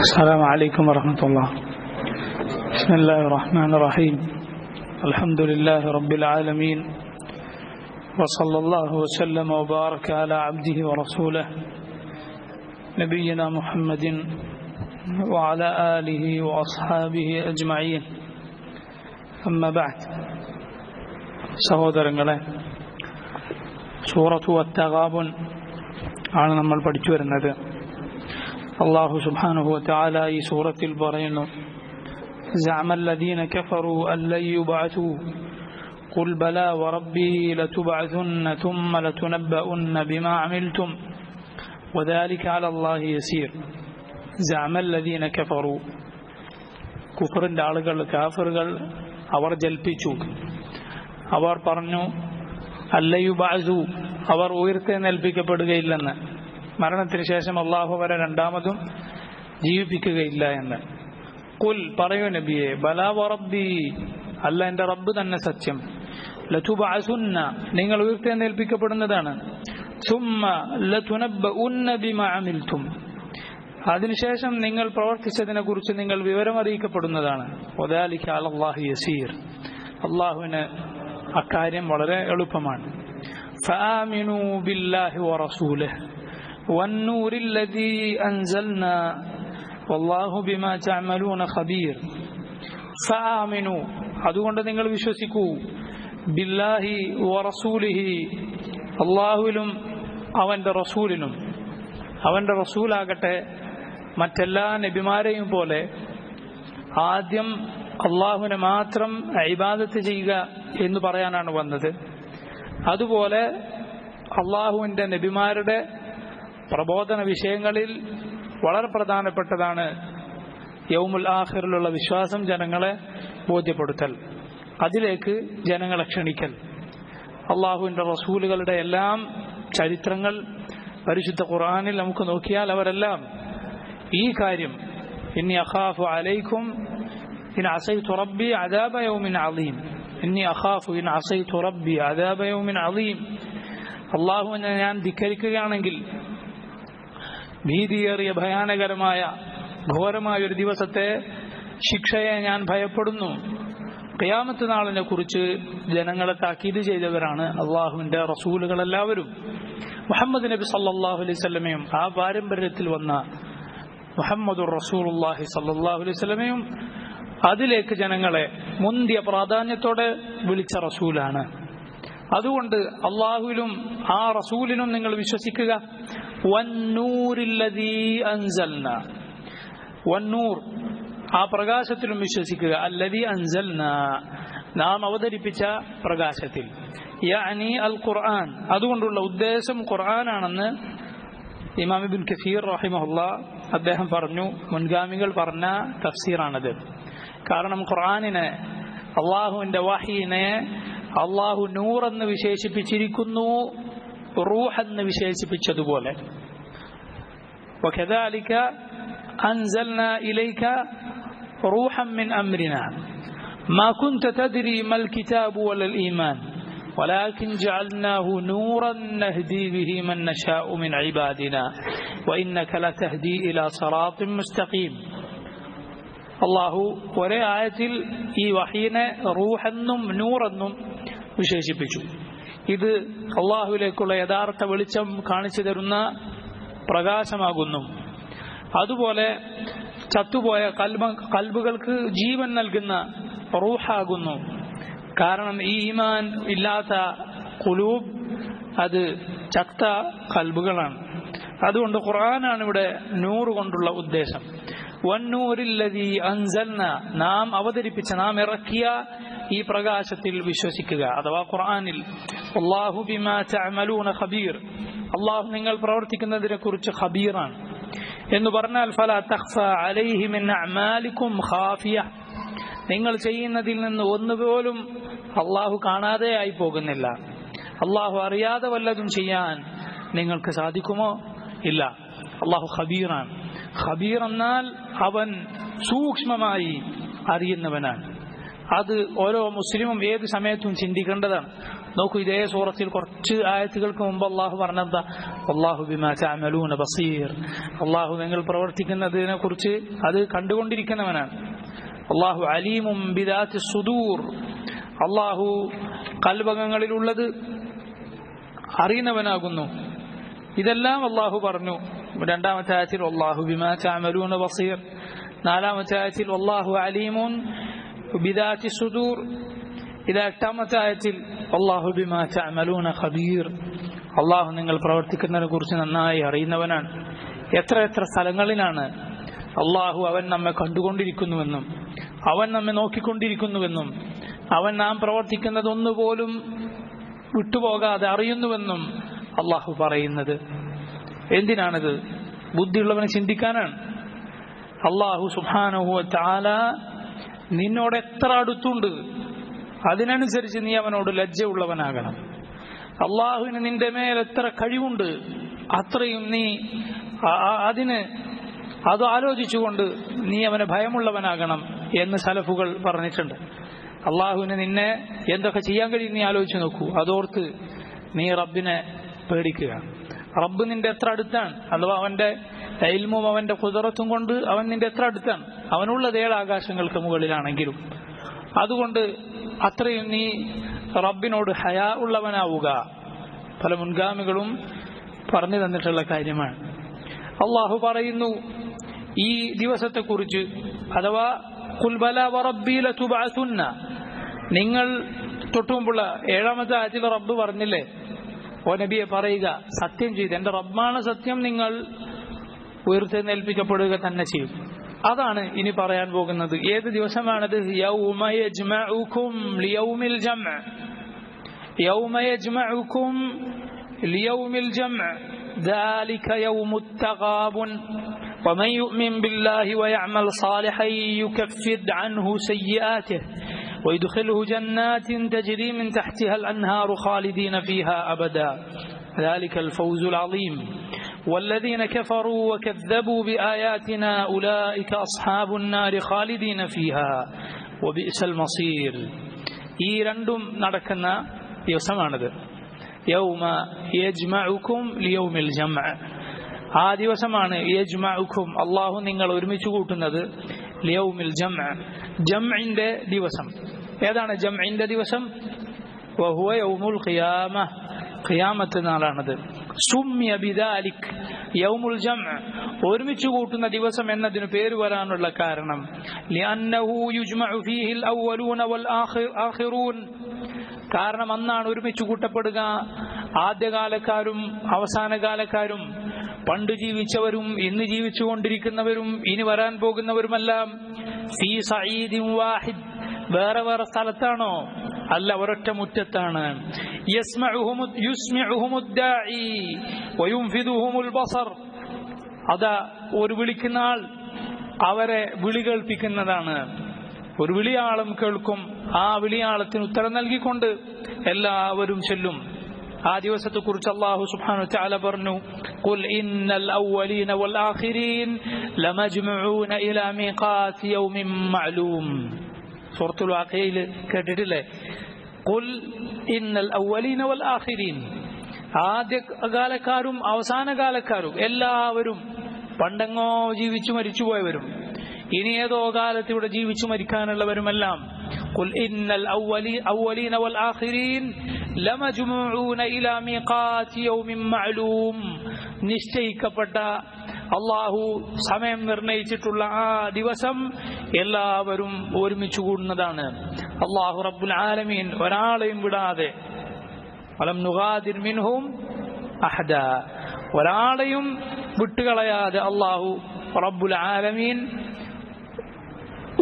السلام عليكم ورحمة الله. بسم الله الرحمن الرحيم. الحمد لله رب العالمين، وصلى الله وسلم وبارك على عبده ورسوله نبينا محمد وعلى آله وأصحابه أجمعين. أما بعد. സഹോദരങ്ങളെ, സൂറത്തു അത്തഗാബുൻ ആണ് നമ്മൾ പഠിച്ചു വരുന്നത്. അല്ലാഹു സുബ്ഹാനഹു വ തആല ഈ സൂറത്തിൽ പറയുന്നു, സഅമ അല്ലദീന കഫറൂ അല്ലൻ യുബഅസൂ ഖുൽ ബലാ വറബ്ബീ ലതുബഅസുന്ന തുമ്മ ലതുനബ്ബഉന്ന ബിമാ അമിൽതും വദാലിക അലല്ലാഹി യസീർ. സഅമ അല്ലദീന കഫറൂ, കുഫറിന്റെ ആളുകൾ, കാഫിറുകൾ അവർ ജൽപ്പിച്ചു, അവർ പറഞ്ഞു, അല്ലയുബഅസൂ, അവർ ഉയർത്തെഴുന്നേൽപ്പിക്കപ്പെടുകയില്ലെന്ന്, മരണത്തിന് ശേഷം അള്ളാഹു അവരെ രണ്ടാമതും ജീവിപ്പിക്കുകയില്ല എന്ന്. ഖുൽ, പറയൂ നബിയെ, ബലാ വറബ്ബി, അല്ല എൻ്റെ റബ്ബ് തന്നെ സത്യം, ലതുബഅസുന്ന, നിങ്ങൾ ഉയർത്തെഴുന്നേൽപ്പിക്കപ്പെടുന്നതാണ്, സുമ്മ ലതുനബ്ബഉന്ന ബിമാ അമിൽതും, അതിനുശേഷം നിങ്ങൾ പ്രവർത്തിച്ചതിനെ കുറിച്ച് നിങ്ങൾ വിവരമറിയിക്കപ്പെടുന്നതാണ്. വദാലിക അലല്ലാഹി യസീർ, അള്ളാഹുവിന് അക്കാര്യം വളരെ എളുപ്പമാണ്. ഫആമിനൂ ബില്ലാഹി വറസൂലിഹി വന്നൂരിൽ ലദീ അൻസൽനാ വല്ലാഹു ബിമാ തഅമലൂന ഖബീർ. ഫആമിനൂ, അതുകൊണ്ട് നിങ്ങൾ വിശ്വസിക്കൂ, ബില്ലാഹി വറസൂലിഹി, അല്ലാഹുവിലും അവന്റെ റസൂലിലും. അവന്റെ റസൂലാകട്ടെ മറ്റെല്ലാ നബിമാരെയും പോലെ ആദ്യം അള്ളാഹുവിനെ മാത്രം ഇബാദത്ത് ചെയ്യുക എന്ന് പറയാനാണ് വന്നത്. അതുപോലെ അള്ളാഹുവിൻ്റെ നബിമാരുടെ പ്രബോധന വിഷയങ്ങളിൽ വളരെ പ്രധാനപ്പെട്ടതാണ് യൗമുൽ ആഖിറിലുള്ള വിശ്വാസം ജനങ്ങളെ ബോധ്യപ്പെടുത്തൽ, അതിലേക്ക് ജനങ്ങളെ ക്ഷണിക്കൽ. അള്ളാഹുവിൻ്റെ റസൂലുകളുടെ എല്ലാം ചരിത്രങ്ങൾ പരിശുദ്ധ ഖുർആനിൽ നമുക്ക് നോക്കിയാൽ അവരെല്ലാം ഈ കാര്യം, ഇന്നി അഖാഫു അലൈക്കും ഇൻ അസൈതു റബ്ബി അദാബ യൗമിൻ അളീം, ഇന്നി അഖാഫു ഇൻ അസൈതു റബ്ബി അദാബ യൗമിൻ അളീം, അള്ളാഹുവിനെ ഞാൻ ധിക്കരിക്കുകയാണെങ്കിൽ ഭീതിയേറിയ ഭയാനകരമായ ഘോരമായ ഒരു ദിവസത്തെ ശിക്ഷയെ ഞാൻ ഭയപ്പെടുന്നു. ഖിയാമത്ത് നാളിനെ കുറിച്ച് ജനങ്ങളെ താക്കീത് ചെയ്തവരാണ് അള്ളാഹുവിൻ്റെ റസൂലുകളെല്ലാവരും. മുഹമ്മദ് നബി സല്ലല്ലാഹു അലൈഹി വസല്ലമയും ആ പാരമ്പര്യത്തിൽ വന്ന മുഹമ്മദുർ റസൂലുള്ളാഹി സല്ലല്ലാഹു അലൈഹി വസല്ലമയും അതിലേക്ക് ജനങ്ങളെ മുന്തിയ പ്രാധാന്യത്തോടെ വിളിച്ച റസൂലാണ്. അതുകൊണ്ട് അള്ളാഹുവിലും ആ റസൂലിനും നിങ്ങൾ വിശ്വസിക്കുക. വന്നൂരില്ലദീ അൻസൽനാ, വന്നൂർ, ആ പ്രകാശത്തിലും വിശ്വസിക്കുക. അല്ലദീ അൻസൽനാ, നാം അവതരിപ്പിച്ച പ്രകാശത്തിൽ, യഅനി അൽ ഖുർആൻ, അതുകൊണ്ടുള്ള ഉദ്ദേശം ഖുർആനാണെന്ന് ഇമാം ഇബ്നു കസീർ റഹിമഹുല്ലാഹ് അദ്ദേഹം പറഞ്ഞു. മുൻഗാമികൾ പറഞ്ഞ തഫ്സീറാണത്. കാരണം ഖുർആനിനെ, അള്ളാഹുവിൻ്റെ വഹീനെ അള്ളാഹു നൂർ എന്ന് വിശേഷിപ്പിച്ചിരിക്കുന്നു, റൂഹ് എന്ന് വിശേഷിപ്പിച്ചതുപോലെ. വകദാലിക അൻസൽനാ ഇലൈക റൂഹൻ മിൻ അംരിനാ മാ കുൻത തദ്രി മൽ കിതാബു വലൽ ഈമാൻ ولكن جعلناه نورا نهدي به من نشاء من عبادنا وإنك لتهدي إلى صراط مستقيم. അള്ളാഹു ഒരേ ആയത്തിൽ ഈ വഹീനെ റൂഹെന്നും നൂറെന്നും വിശേഷിപ്പിച്ചു. ഇത് അള്ളാഹുവിലേക്കുള്ള യഥാർത്ഥ വെളിച്ചം കാണിച്ചു തരുന്ന പ്രകാശമാകുന്നു. അതുപോലെ ചത്തുപോയ കൽബുകൾക്ക് ജീവൻ നൽകുന്ന റൂഹാകുന്നു. കാരണം ഈ ഈമാൻ ഇല്ലാത്ത ഖുലൂബ് അത് ചത്ത കൽബുകളാണ്. അതുകൊണ്ട് ഖുർആനാണ് ഇവിടെ നൂറ് കൊണ്ടുള്ള ഉദ്ദേശം. വന്നൂരില്ലദീ അൻസൽനാ, നാം അവതരിപ്പിച്ച, നാം ഇറക്കിയ ഈ പ്രകാശത്തിൽ വിശ്വസിക്കുക, അഥവാ ഖുർആനിൽ. അല്ലാഹു ബിമാ തഅമലൂന ഖബീർ, അല്ലാഹു നിങ്ങൾ പ്രവർത്തിക്കുന്നതിനെ കുറിച്ച് ഖബീറാണ് എന്ന് പറഞ്ഞാൽ ഫലാ തഖ്ഫാ അലൈഹി മിൻ അഅമാലികും ഖാഫിയ, നിങ്ങൾ ചെയ്യുന്നതിൽ നിന്ന് ഒന്നുപോലും അള്ളാഹു കാണാതെ ആയി പോകുന്നില്ല. അള്ളാഹു അറിയാതെ വല്ലതും ചെയ്യാൻ നിങ്ങൾക്ക് സാധിക്കുമോ? ഇല്ല. അള്ളാഹു ഖബീറാണ്. ഖബീർ എന്നാൽ അവൻ സൂക്ഷ്മമായി അറിയുന്നവനാണ്. അത് ഓരോ മുസ്ലിമും ഏത് സമയത്തും ചിന്തിക്കേണ്ടതാണ്. നോക്കൂ, ഇതേ സൂറത്തിൽ കുറച്ച് ആയത്തുകൾക്ക് മുമ്പ് അള്ളാഹു പറഞ്ഞെന്താ? അല്ലാഹു ബിമാ തഅമലൂന ബസീർ. അള്ളാഹു നിങ്ങൾ പ്രവർത്തിക്കുന്നതിനെ കുറിച്ച് അത് കണ്ടുകൊണ്ടിരിക്കുന്നവനാണ്. അള്ളാഹു അലീമും ബിദാത്തി സുദൂർ. അള്ളാഹു കൽബകങ്ങളിലുള്ളത് അറിയുന്നവനാകുന്നു. ഇതെല്ലാം അള്ളാഹു പറഞ്ഞു. രണ്ടാമത്തെ ആയത്തിൽ അല്ലാഹു ബിമാ തഅമലൂന ബസീർ. നാലാമത്തെ ആയത്തിൽ അല്ലാഹു അലീമുൻ ബിദാത്തി സുദൂർ. ഇത് എട്ടാമത്തെ ആയത്തിൽ അല്ലാഹു ബിമാ തഅമലൂന ഖബീർ. അള്ളാഹു നിങ്ങൾ പ്രവർത്തിക്കുന്നതിനെ കുറിച്ച് നന്നായി അറിയുന്നവനാണ്. എത്ര എത്ര സ്ഥലങ്ങളിലാണ് അള്ളാഹു അവൻ നമ്മെ കണ്ടുകൊണ്ടിരിക്കുന്നുവെന്നും അവൻ നമ്മെ നോക്കിക്കൊണ്ടിരിക്കുന്നുവെന്നും അവൻ നാം പ്രവർത്തിക്കുന്നത് ഒന്നുപോലും വിട്ടുപോകാതെ അറിയുന്നുവെന്നും അള്ളാഹു പറയുന്നത്. എന്തിനാണിത്? ബുദ്ധിയുള്ളവനെ ചിന്തിക്കാനാണ്. അള്ളാഹു സുബ്ഹാനഹു വ തആല നിന്നോട് എത്ര അടുത്തുണ്ട്, അതിനനുസരിച്ച് നീ അവനോട് ലജ്ജയുള്ളവനാകണം. അള്ളാഹുവിന് നിന്റെ മേൽ എത്ര കഴിവുണ്ട്, അത്രയും നീ അത് ആലോചിച്ചുകൊണ്ട് നീ അവനെ ഭയമുള്ളവനാകണം എന്ന് സലഫുകൾ പറഞ്ഞിട്ടുണ്ട്. അള്ളാഹുവിന് നിന്നെ എന്തൊക്കെ ചെയ്യാൻ കഴിയും നീ ആലോചിച്ച് നോക്കൂ. അതോർത്ത് നീ റബ്ബിനെ പേടിക്കുക. റബ്ബ് നിന്റെ എത്ര അടുത്താണ്, അഥവാ അവന്റെ ഇൽമും അവന്റെ ഖുദറത്തും കൊണ്ട് അവൻ നിന്റെ എത്ര അടുത്താണ്. അവനുള്ളത് 7 ആകാശങ്ങൾക്ക് മുകളിലാണെങ്കിലും. അതുകൊണ്ട് അത്രയും നീ റബ്ബിനോട് ഹയാ ഉള്ളവനാവുക. പല മുൻഗാമികളും പറഞ്ഞു തന്നിട്ടുള്ള കാര്യമാണ്. അള്ളാഹു പറയുന്നു ഈ ദിവസത്തെക്കുറിച്ച്, അഥവാ ഖുൽ ബലാ വറബ്ബി ലതുബഅസുന്ന. നിങ്ങൾ തൊട്ടുമുമ്പുള്ള 7ാമത്തെ ആയത്തിൽ റബ്ബ് പറഞ്ഞില്ലേ, ഓ നബിയെ പറയുക, സത്യം ചെയ്ത് എന്റെ റബ്ബാണ് സത്യം, നിങ്ങൾ ഉയർത്തെഴുന്നേൽപ്പിക്കപ്പെടുക തന്നെ ചെയ്യും. അതാണ് ഇനി പറയാൻ പോകുന്നത്. ഏത് ദിവസമാണത്? യൗമ യജ്മഉകും ലിയൗമിൽ ജംഅ്. യൗമ യജ്മഉകും ലിയൗമിൽ ജംഅ് ذلك يوم التغابن ومن يؤمن بالله ويعمل صالحا يكفر عنه سيئاته ويدخله جنات تجري من تحتها الأنهار خالدين فيها أبدا ذلك الفوز العظيم والذين كفروا وكذبوا بآياتنا أولئك أصحاب النار خالدين فيها وبئس المصير. ഈ രണ്ടും നടക്കുന്ന ദിവസമാണിത്. യൗമ യജ്മഉകും ലിയൗമിൽ ജംഅ്. ആ ദിവസമാണ് യജ്മഉകും, അല്ലാഹു നിങ്ങൾ ഒരുമിച്ച് കൂട്ടുന്നത്, ലിയൗമിൽ ജംഅ്, ജംഇന്റെ ദിവസം. ഏതാണ് ജംഇന്റെ ദിവസം? വഹുവ യൗമുൽ ഖിയാമ, ഖിയാമത്ത് നാളാണത്. സുമ്മിയ ബിദാലിക് യൗമുൽ ജംഅ്, ഒരുമിച്ച് കൂട്ടുന്ന ദിവസം എന്നതിന് പേര് വരാനുള്ള കാരണം ലിഅന്നഹു യുജ്മഉ ഫീഹിൽ അവ്വലൂന വൽ ആഖിറൂൻ. കാരണം അന്നാണ് ഒരുമിച്ച് കൂട്ടപ്പെടുക ആദ്യകാലക്കാരും അവസാനകാലക്കാരും, പണ്ട് ജീവിച്ചവരും ഇന്ന് ജീവിച്ചുകൊണ്ടിരിക്കുന്നവരും ഇനി വരാൻ പോകുന്നവരുമെല്ലാം. ഫീ സഈദിൻ വാഹിദ്, വേറെ വേറെ സ്ഥലത്താണോ? അല്ല, ഒരൊറ്റ മുറ്റത്താണ്. യുസ്മിഉഹുമുദ് ദാഇ വയുൻഫിദുഹുമുൽ ബസർ. അതാ ഒരു വിളിക്കുന്ന ആൾ അവരെ വിളി കേൾപ്പിക്കുന്നതാണ്. ഒരു വിളിയാളം കേൾക്കും, ആ വിളിയാളത്തിന് ഉത്തരം നൽകിക്കൊണ്ട് എല്ലാവരും ചെല്ലും. ആ ദിവസത്തെക്കുറിച്ച് അല്ലാഹു സുബ്ഹാനഹു വ തആല പറഞ്ഞു, ഖുൽ ഇന്നൽ അവ്വലീന വൽ ആഖിരീൻ ലമജ്മുഊന ഇലാ മീഖാതി യൗമിൻ മഅലൂം. സൂറത്തുൽ വാഖിയയിൽ കേട്ടിട്ടില്ലേ? ഖുൽ ഇന്നൽ അവ്വലീന വൽ ആഖിരീൻ, ആദ്യകാലക്കാരും അവസാനകാലക്കാരും എല്ലാവരും, പണ്ടെങ്ങോ ജീവിച്ചു മരിച്ചുപോയവരും ഇനി ഏതോ കാലത്ത് ഇവിടെ ജീവിച്ചു മരിക്കാനുള്ളവരുമെല്ലാം, ഖുൽ ഇന്നൽ അവ്വലീന വൽ ആഖിരീൻ ലമജ്മുഊന ഇലാ മീഖാതി യൗമിൻ മഅലൂം, നിശ്ചയിക്കപ്പെട്ട അല്ലാഹു സമയം നിർണയിച്ചിട്ടുള്ള ആ ദിവസം എല്ലാവരും ഒരുമിച്ച് കൂടുന്നതാണ്. അല്ലാഹു റബ്ബുൽ ആലമീൻ ഒരാളെയും വിടാതെ, വലം നുഗാദിർ മിൻഹും അഹദ, ഒരാളെയും വിട്ടുകളയാതെ അല്ലാഹു റബ്ബുൽ ആലമീൻ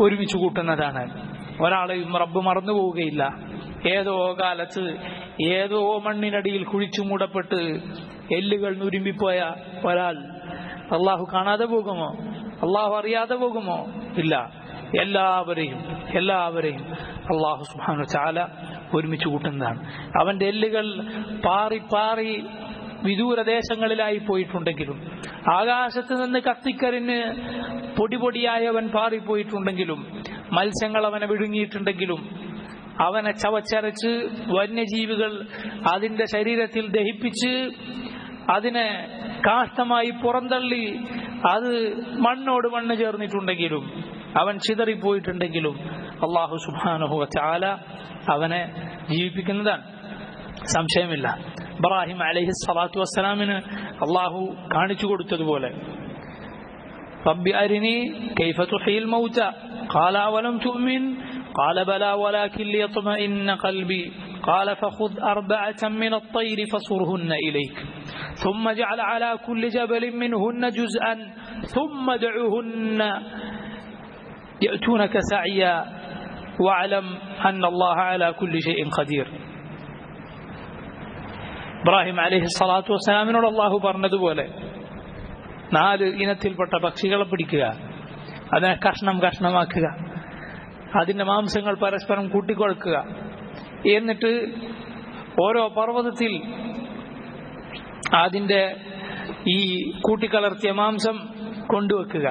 ഒരുമിച്ച് കൂട്ടുന്നതാണ്. ഒരാളെയും റബ്ബ് മറന്നു പോവുകയില്ല. ഏതോ കാലത്ത് ഏതോ മണ്ണിനടിയിൽ കുഴിച്ചു മൂടപ്പെട്ട് എല്ലുകൾ നുരുമ്പിപ്പോയ ഒരാൾ അള്ളാഹു കാണാതെ പോകുമോ? അള്ളാഹു അറിയാതെ പോകുമോ? ഇല്ല. എല്ലാവരെയും അള്ളാഹു സുബ്ഹാനഹു വ തആല ഒരുമിച്ച് കൂട്ടുന്നതാണ്. അവന്റെ എല്ലുകൾ പാറി പാറി വിദൂരദേശങ്ങളിലായി പോയിട്ടുണ്ടെങ്കിലും, ആകാശത്ത് നിന്ന് കത്തിക്കരിഞ്ഞ് പൊടിപൊടിയായവൻ പാറിപ്പോയിട്ടുണ്ടെങ്കിലും, മത്സ്യങ്ങൾ അവനെ വിഴുങ്ങിയിട്ടുണ്ടെങ്കിലും, അവനെ ചവച്ചരച്ച് വന്യജീവികൾ അതിന്റെ ശരീരത്തിൽ ദഹിപ്പിച്ച് അതിനെ കാഷ്ടമായി പുറന്തള്ളി അത് മണ്ണോട് മണ്ണ് ചേർന്നിട്ടുണ്ടെങ്കിലും, അവൻ ചിതറിപ്പോയിട്ടുണ്ടെങ്കിലും അല്ലാഹു സുബ്ഹാനഹു വ തആല അവനെ ജീവിപ്പിക്കുന്നതാണ്, സംശയമില്ല. ഇബ്രാഹിം അലൈഹിസ്സലാത്തു വസ്സലാമിന് അല്ലാഹു കാണിച്ചു കൊടുത്തതുപോലെ റബ്ബി അരിനി കൈഫ തുഹീൽ മൗത ഖാല അവലം തുഅ്മിൻ ഖാല ബലാ വലാകിൻ ലിയത്മഇന്ന ഖൽബി ഖാല ഫഖുദ് അർബഅതൻ മിന الطير فصرهن إليك ثم اجعل على كل جبل منهن جزءا ثم ادعهن يأتونك سعيا واعلم أن الله على كل شيء قدير. ഇബ്രാഹിം അലൈഹിസ്സലാത്തു വസ്സലാമിനോട് അല്ലാഹു പറഞ്ഞതുപോലെ 4 ഇനത്തിൽപ്പെട്ട പക്ഷികളെ പിടിക്കുക, അതിനെ കഷ്ണമാക്കുക, അതിന്റെ മാംസങ്ങൾ പരസ്പരം കൂട്ടിക്കുഴക്കുക, എന്നിട്ട് ഓരോ പർവ്വതത്തിൽ അതിന്റെ ഈ കൂട്ടിക്കലർത്തിയ മാംസം കൊണ്ടുവെക്കുക,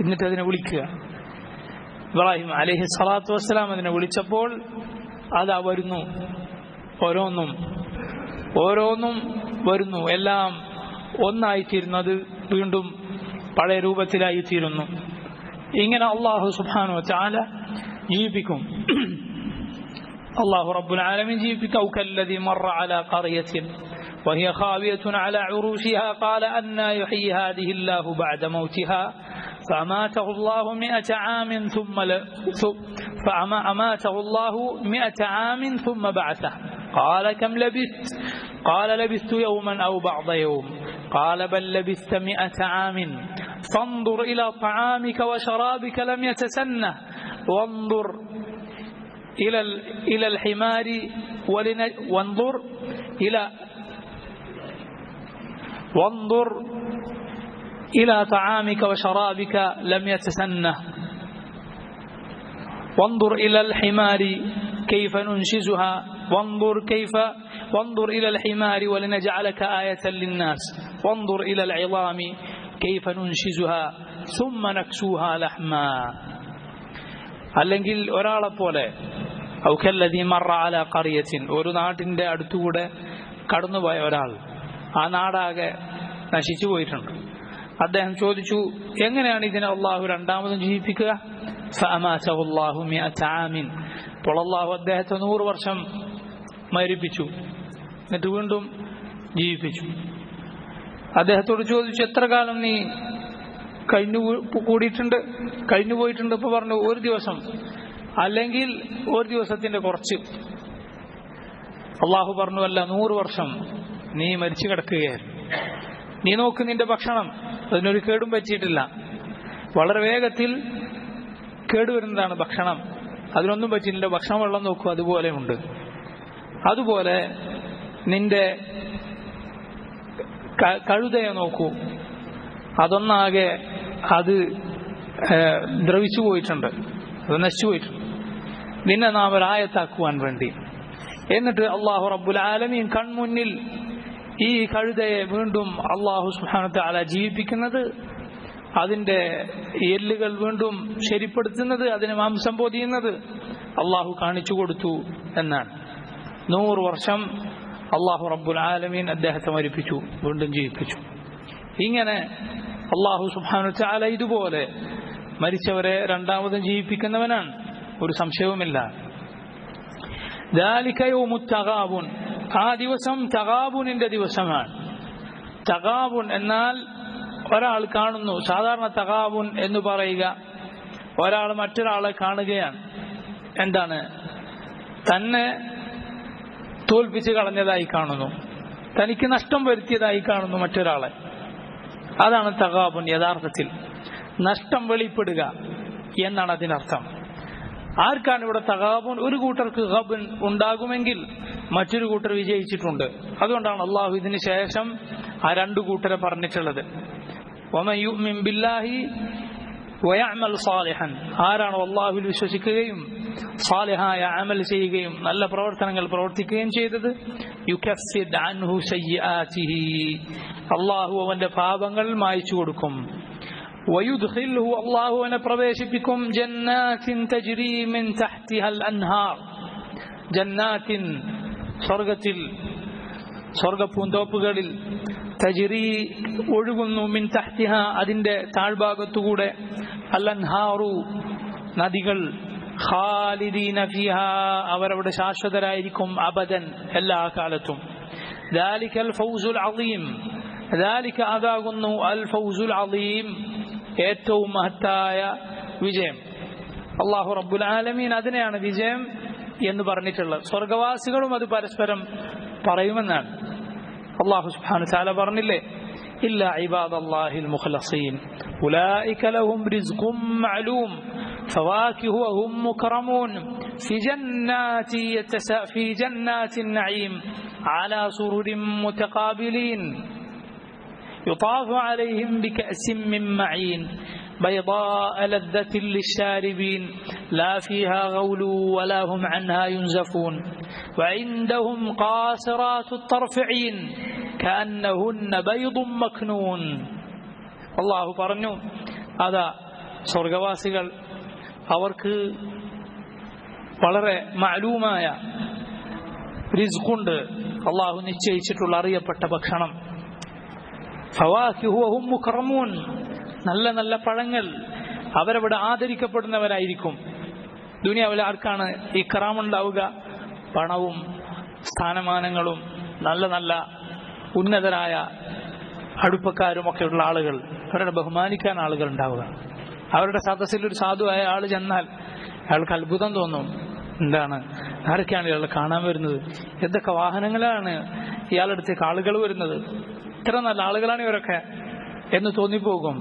എന്നിട്ട് അതിനെ വിളിക്കുക. ഇബ്രാഹിം അലൈഹിസ്സലാത്തു വസ്സലാം അതിനെ വിളിച്ചപ്പോൾ അതാ വരുന്നു, ഓരോന്നും വരുന്നു, എല്ലാം ഒന്നായിത്തീരുന്നത് വീണ്ടും പഴയ രൂപത്തിലായിത്തീരുന്നു. ഇങ്ങനെ അല്ലാഹു സുബ്ഹാനഹു വ തആല ജീവിപ്പിക്കും. അല്ലാഹു റബ്ബുൽ ആലമീൻ ജീവിപ്പിക്കും. ഔ കല്ലദീ മറ അലാ ഖറിയത്തിൻ وهي خاوية على عروشها قال أنى يحيي هذه الله بعد موتها فأماته الله 100 عام ثم بعثه قال كم لبثت قال لبثت يوما أو بعض يوم قال بل لبثت 100 عام فانظر إلى طعامك وشرابك لم يتسنه وانظر إلى الحمار وانظر إلى طعامك وشرابك لم يتسنه وانظر إلى الحمار كيف ننشزها وانظر إلى الحمار ولنجعلك آية للناس وانظر إلى العظام كيف ننشزها ثم نكسوها لحما. അല്ലെങ്കിൽ ഒരാളെ പോലെ ഔ കല്ലദീ മറ അലാ ഖറിയത്തിൻ, ഒരു നാട്ടിന്റെ അടുത്തുകൂടെ കടന്നുപോയ ഒരാൾ, ആ നാടാകെ നശിച്ചു പോയിട്ടുണ്ട്. അദ്ദേഹം ചോദിച്ചു, എങ്ങനെയാണ് ഇതിനെ അള്ളാഹു രണ്ടാമതും ജീവിപ്പിക്കുക? ഫഅമാതഹു അല്ലാഹു 100 ആമിൻ, അപ്പോൾ അള്ളാഹു അദ്ദേഹത്തെ 100 വർഷം മരിപ്പിച്ചു, എന്നിട്ട് വീണ്ടും ജീവിപ്പിച്ചു. അദ്ദേഹത്തോട് ചോദിച്ചു, എത്ര കാലം നീ കഴിഞ്ഞു പോയിട്ടുണ്ട്? ഇപ്പൊ പറഞ്ഞു 1 ദിവസം, അല്ലെങ്കിൽ 1 ദിവസത്തിന്റെ കുറച്ച്. അള്ളാഹു പറഞ്ഞു, അല്ല, 100 വർഷം നീ മരിച്ചു കിടക്കുകയായിരുന്നു. നീ നോക്ക്, നിന്റെ ഭക്ഷണം അതിനൊരു കേടും പറ്റിയിട്ടില്ല. വളരെ വേഗത്തിൽ കേടുവരുന്നതാണ് ഭക്ഷണം, അതിനൊന്നും പറ്റിയില്ല. ഭക്ഷണം വെള്ളം നോക്കൂ, അതുപോലെ ഉണ്ട്. അതുപോലെ നിന്റെ കഴുതയെ നോക്കൂ, അതൊന്നാകെ അത് ദ്രവിച്ചു പോയിട്ടുണ്ട്, അത് നശിച്ചു പോയിട്ടുണ്ട്. നിന്നെ നാം ഒരായത്താക്കുവാൻ വേണ്ടി. എന്നിട്ട് അല്ലാഹു റബ്ബുൽ ആലമീൻ കൺമുന്നിൽ ഈ കഴുതയെ വീണ്ടും അല്ലാഹു സുബ്ഹാനഹു വ തആല ജീവിപ്പിക്കുന്നത്, അതിന്റെ എല്ലുകൾ വീണ്ടും ശരിപ്പെടുത്തുന്നത്, അതിന് മാംസം പൊതിയുന്നത് അല്ലാഹു കാണിച്ചു കൊടുത്തു എന്നാണ്. 100 വർഷം അല്ലാഹു റബ്ബുൽ ആലമീൻ അദ്ദേഹത്തെ മരിപ്പിച്ചു, വീണ്ടും ജീവിപ്പിച്ചു. ഇങ്ങനെ അല്ലാഹു സുബ്ഹാനഹു വ തആല ഇതുപോലെ മരിച്ചവരെ രണ്ടാമതും ജീവിപ്പിക്കുന്നവനാണ്, ഒരു സംശയവുമില്ല. ദാലിക യൗമുത് തഗാബുൻ, ആ ദിവസം തഗാബുനിന്റെ ദിവസമാണ്. തഗാബുൻ എന്നാൽ ഒരാൾ കാണുന്നു. സാധാരണ തഗാബുൻ എന്ന് പറയുക ഒരാൾ മറ്റൊരാളെ കാണുകയാണ്. എന്താണ്? തന്നെ തോൽപ്പിച്ച് കളഞ്ഞതായി കാണുന്നു, തനിക്ക് നഷ്ടം വരുത്തിയതായി കാണുന്നു മറ്റൊരാളെ. അതാണ് തഗാബുൻ. യഥാർത്ഥത്തിൽ നഷ്ടം വെളിപ്പെടുക എന്നാണ് അതിനർത്ഥം. ആർക്കാണ് ഇവിടെ തഗാബുൻ? ഒരു കൂട്ടർക്ക് ഗബൻ ഉണ്ടാകുമെങ്കിൽ മറ്റൊരു കൂട്ടർ വിജയിച്ചിട്ടുണ്ട്. അതുകൊണ്ടാണ് അള്ളാഹു ഇതിന് ശേഷം ആ 2 കൂട്ടരെ പറഞ്ഞിട്ടുള്ളത്. വമൻ യുഅ്മിൻ ബില്ലാഹി വയഅമൽ സാലിഹൻ, ആരാണോ അള്ളാഹുവിൽ വിശ്വസിക്കുകയും സാലിഹായ അമൽ ചെയ്യുകയും നല്ല പ്രവർത്തനങ്ങൾ പ്രവർത്തിക്കുകയും ചെയ്തത്, യുകഫിദ് അൻഹു സയ്യിആതിഹി, അള്ളാഹു അവന്റെ പാപങ്ങൾ മായ്ച്ചു കൊടുക്കും. വയുദ്ഖിൽഹു അല്ലാഹുവിനെ പ്രവേശിപ്പിക്കും ജന്നാത്തിൻ തജ്രി മിൻ തഹ്തിഹൽ അൻഹാർ ജന്നാത്തിൻ സ്വർഗ്ഗത്തിൽ സ്വർഗ്ഗപൂന്തോപ്പുകളിൽ തജ്രി ഒഴുകുന്നു മിൻ തഹ്തിഹ അതിന്റെ താഴ്ഭാഗത്തുകൂടെ അൽ അൻഹാറു നദികൾ ഖാലിദീന ഫീഹാ അവരവിടെ ശാശ്വതരായിരിക്കും അബദൻ എല്ലാ കാലത്തും ذلك الفوز العظيم ذلك അതാകുന്നു അൽ ഫൗസുൽ അളീം ഏറ്റവും മഹത്തായ വിജയം അല്ലാഹു റബ്ബുൽ ആലമീൻ അതിനെയാണ് വിജയം എന്ന് പറഞ്ഞിട്ടുള്ളത് സ്വർഗ്ഗവാസികളും അത് പരസ്പരം പറയുമെന്നാണ് അല്ലാഹു സുബ്ഹാനഹു തആല പറഞ്ഞില്ലേ ഇല്ലാ ഇബാദല്ലാഹിൽ മുഖ്ലസീൻ ഉലൈക ലഹും റിസ്ഖും മഅലൂം فواكه وهم مكرمون في جنات النعيم على سرر متقابلين يطاف عليهم بكأس من معين بيضاء لذة للشاربين لا فيها غول ولا هم عنها ينزفون وعندهم قاصرات الطرف عين كأنهن بيض مكنون الله പറഞ്ഞു അതാ സ്വർഗ്ഗവാസികൾ അവർക്ക് വളരെ മഅലൂമായ റിസ്ഖുണ്ട് അല്ലാഹു നിശ്ചയിച്ചിട്ടുള്ള അറിയപ്പെട്ട ഭക്ഷണം ഫവാകിഹു വഹും മുകറമൂൻ നല്ല നല്ല പഴങ്ങൾ അവരവിടെ ആദരിക്കപ്പെടുന്നവരായിരിക്കും ദുനിയാവിൽ ആർക്കാണ് ഇക്റാം ഉണ്ടാവുക പണവും സ്ഥാനമാനങ്ങളും നല്ല നല്ല ഉന്നതരായ അടുപ്പക്കാരും ഒക്കെ ഉള്ള ആളുകൾ അവരുടെ ബഹുമാനിക്കാൻ ആളുകൾ ഉണ്ടാവുക അവരുടെ സദസ്സിൽ ഒരു സാധുവായ ആൾ ചെന്നാൽ അയാൾക്ക് അത്ഭുതം തോന്നും എന്താണ് ആരൊക്കെയാണ് ഇയാൾ കാണാൻ വരുന്നത് എന്തൊക്കെ വാഹനങ്ങളാണ് ഇയാളുടെ അടുത്തേക്ക് ആളുകൾ വരുന്നത് ഇത്ര നല്ല ആളുകളാണ് ഇവരൊക്കെ എന്ന് തോന്നിപ്പോകും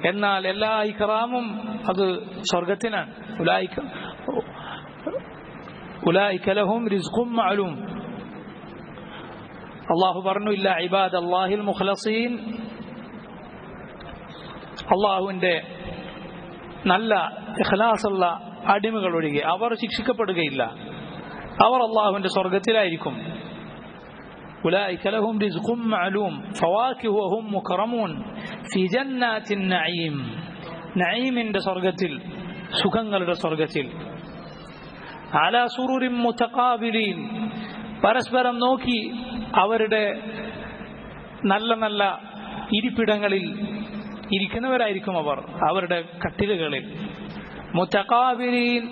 എന്നാൽ എല്ലാ ഇക്റാമും അത് സ്വർഗത്തിനാണ് ഉലൈക ലഹും റിസ്ഖും മഅലൂം അല്ലാഹു പറഞ്ഞു ഇല്ല ഇബാദല്ലാഹിൽ മുഖ്ലസീൻ അല്ലാഹുവിന്റെ നല്ല ഇഖ്ലാസുള്ള അടിമകൾ ഒഴികെ അവർ ശിക്ഷിക്കപ്പെടുകയില്ല അവർ അല്ലാഹുവിന്റെ സ്വർഗ്ഗത്തിലായിരിക്കും ഉലൈക ലഹും റിസ്ഖും മഅലൂം ഫവാകിഹു വഹും മുകറമൂൻ ഫീ ജന്നാത്തിൻ നഈം നഈമിന്റെ സ്വർഗ്ഗത്തിൽ സുഖങ്ങളുടെ സ്വർഗ്ഗത്തിൽ അലാ സുറുരിൻ മുതഖാബിലീൻ പരസ്പരം നോക്കി അവരുടെ നല്ല നല്ല ഇരിപ്പിടങ്ങളിൽ ഇരിക്കുന്നവരായിരിക്കും അവർ അവരുടെ കട്ടിലുകളിൽ മുതഖാബിലീൻ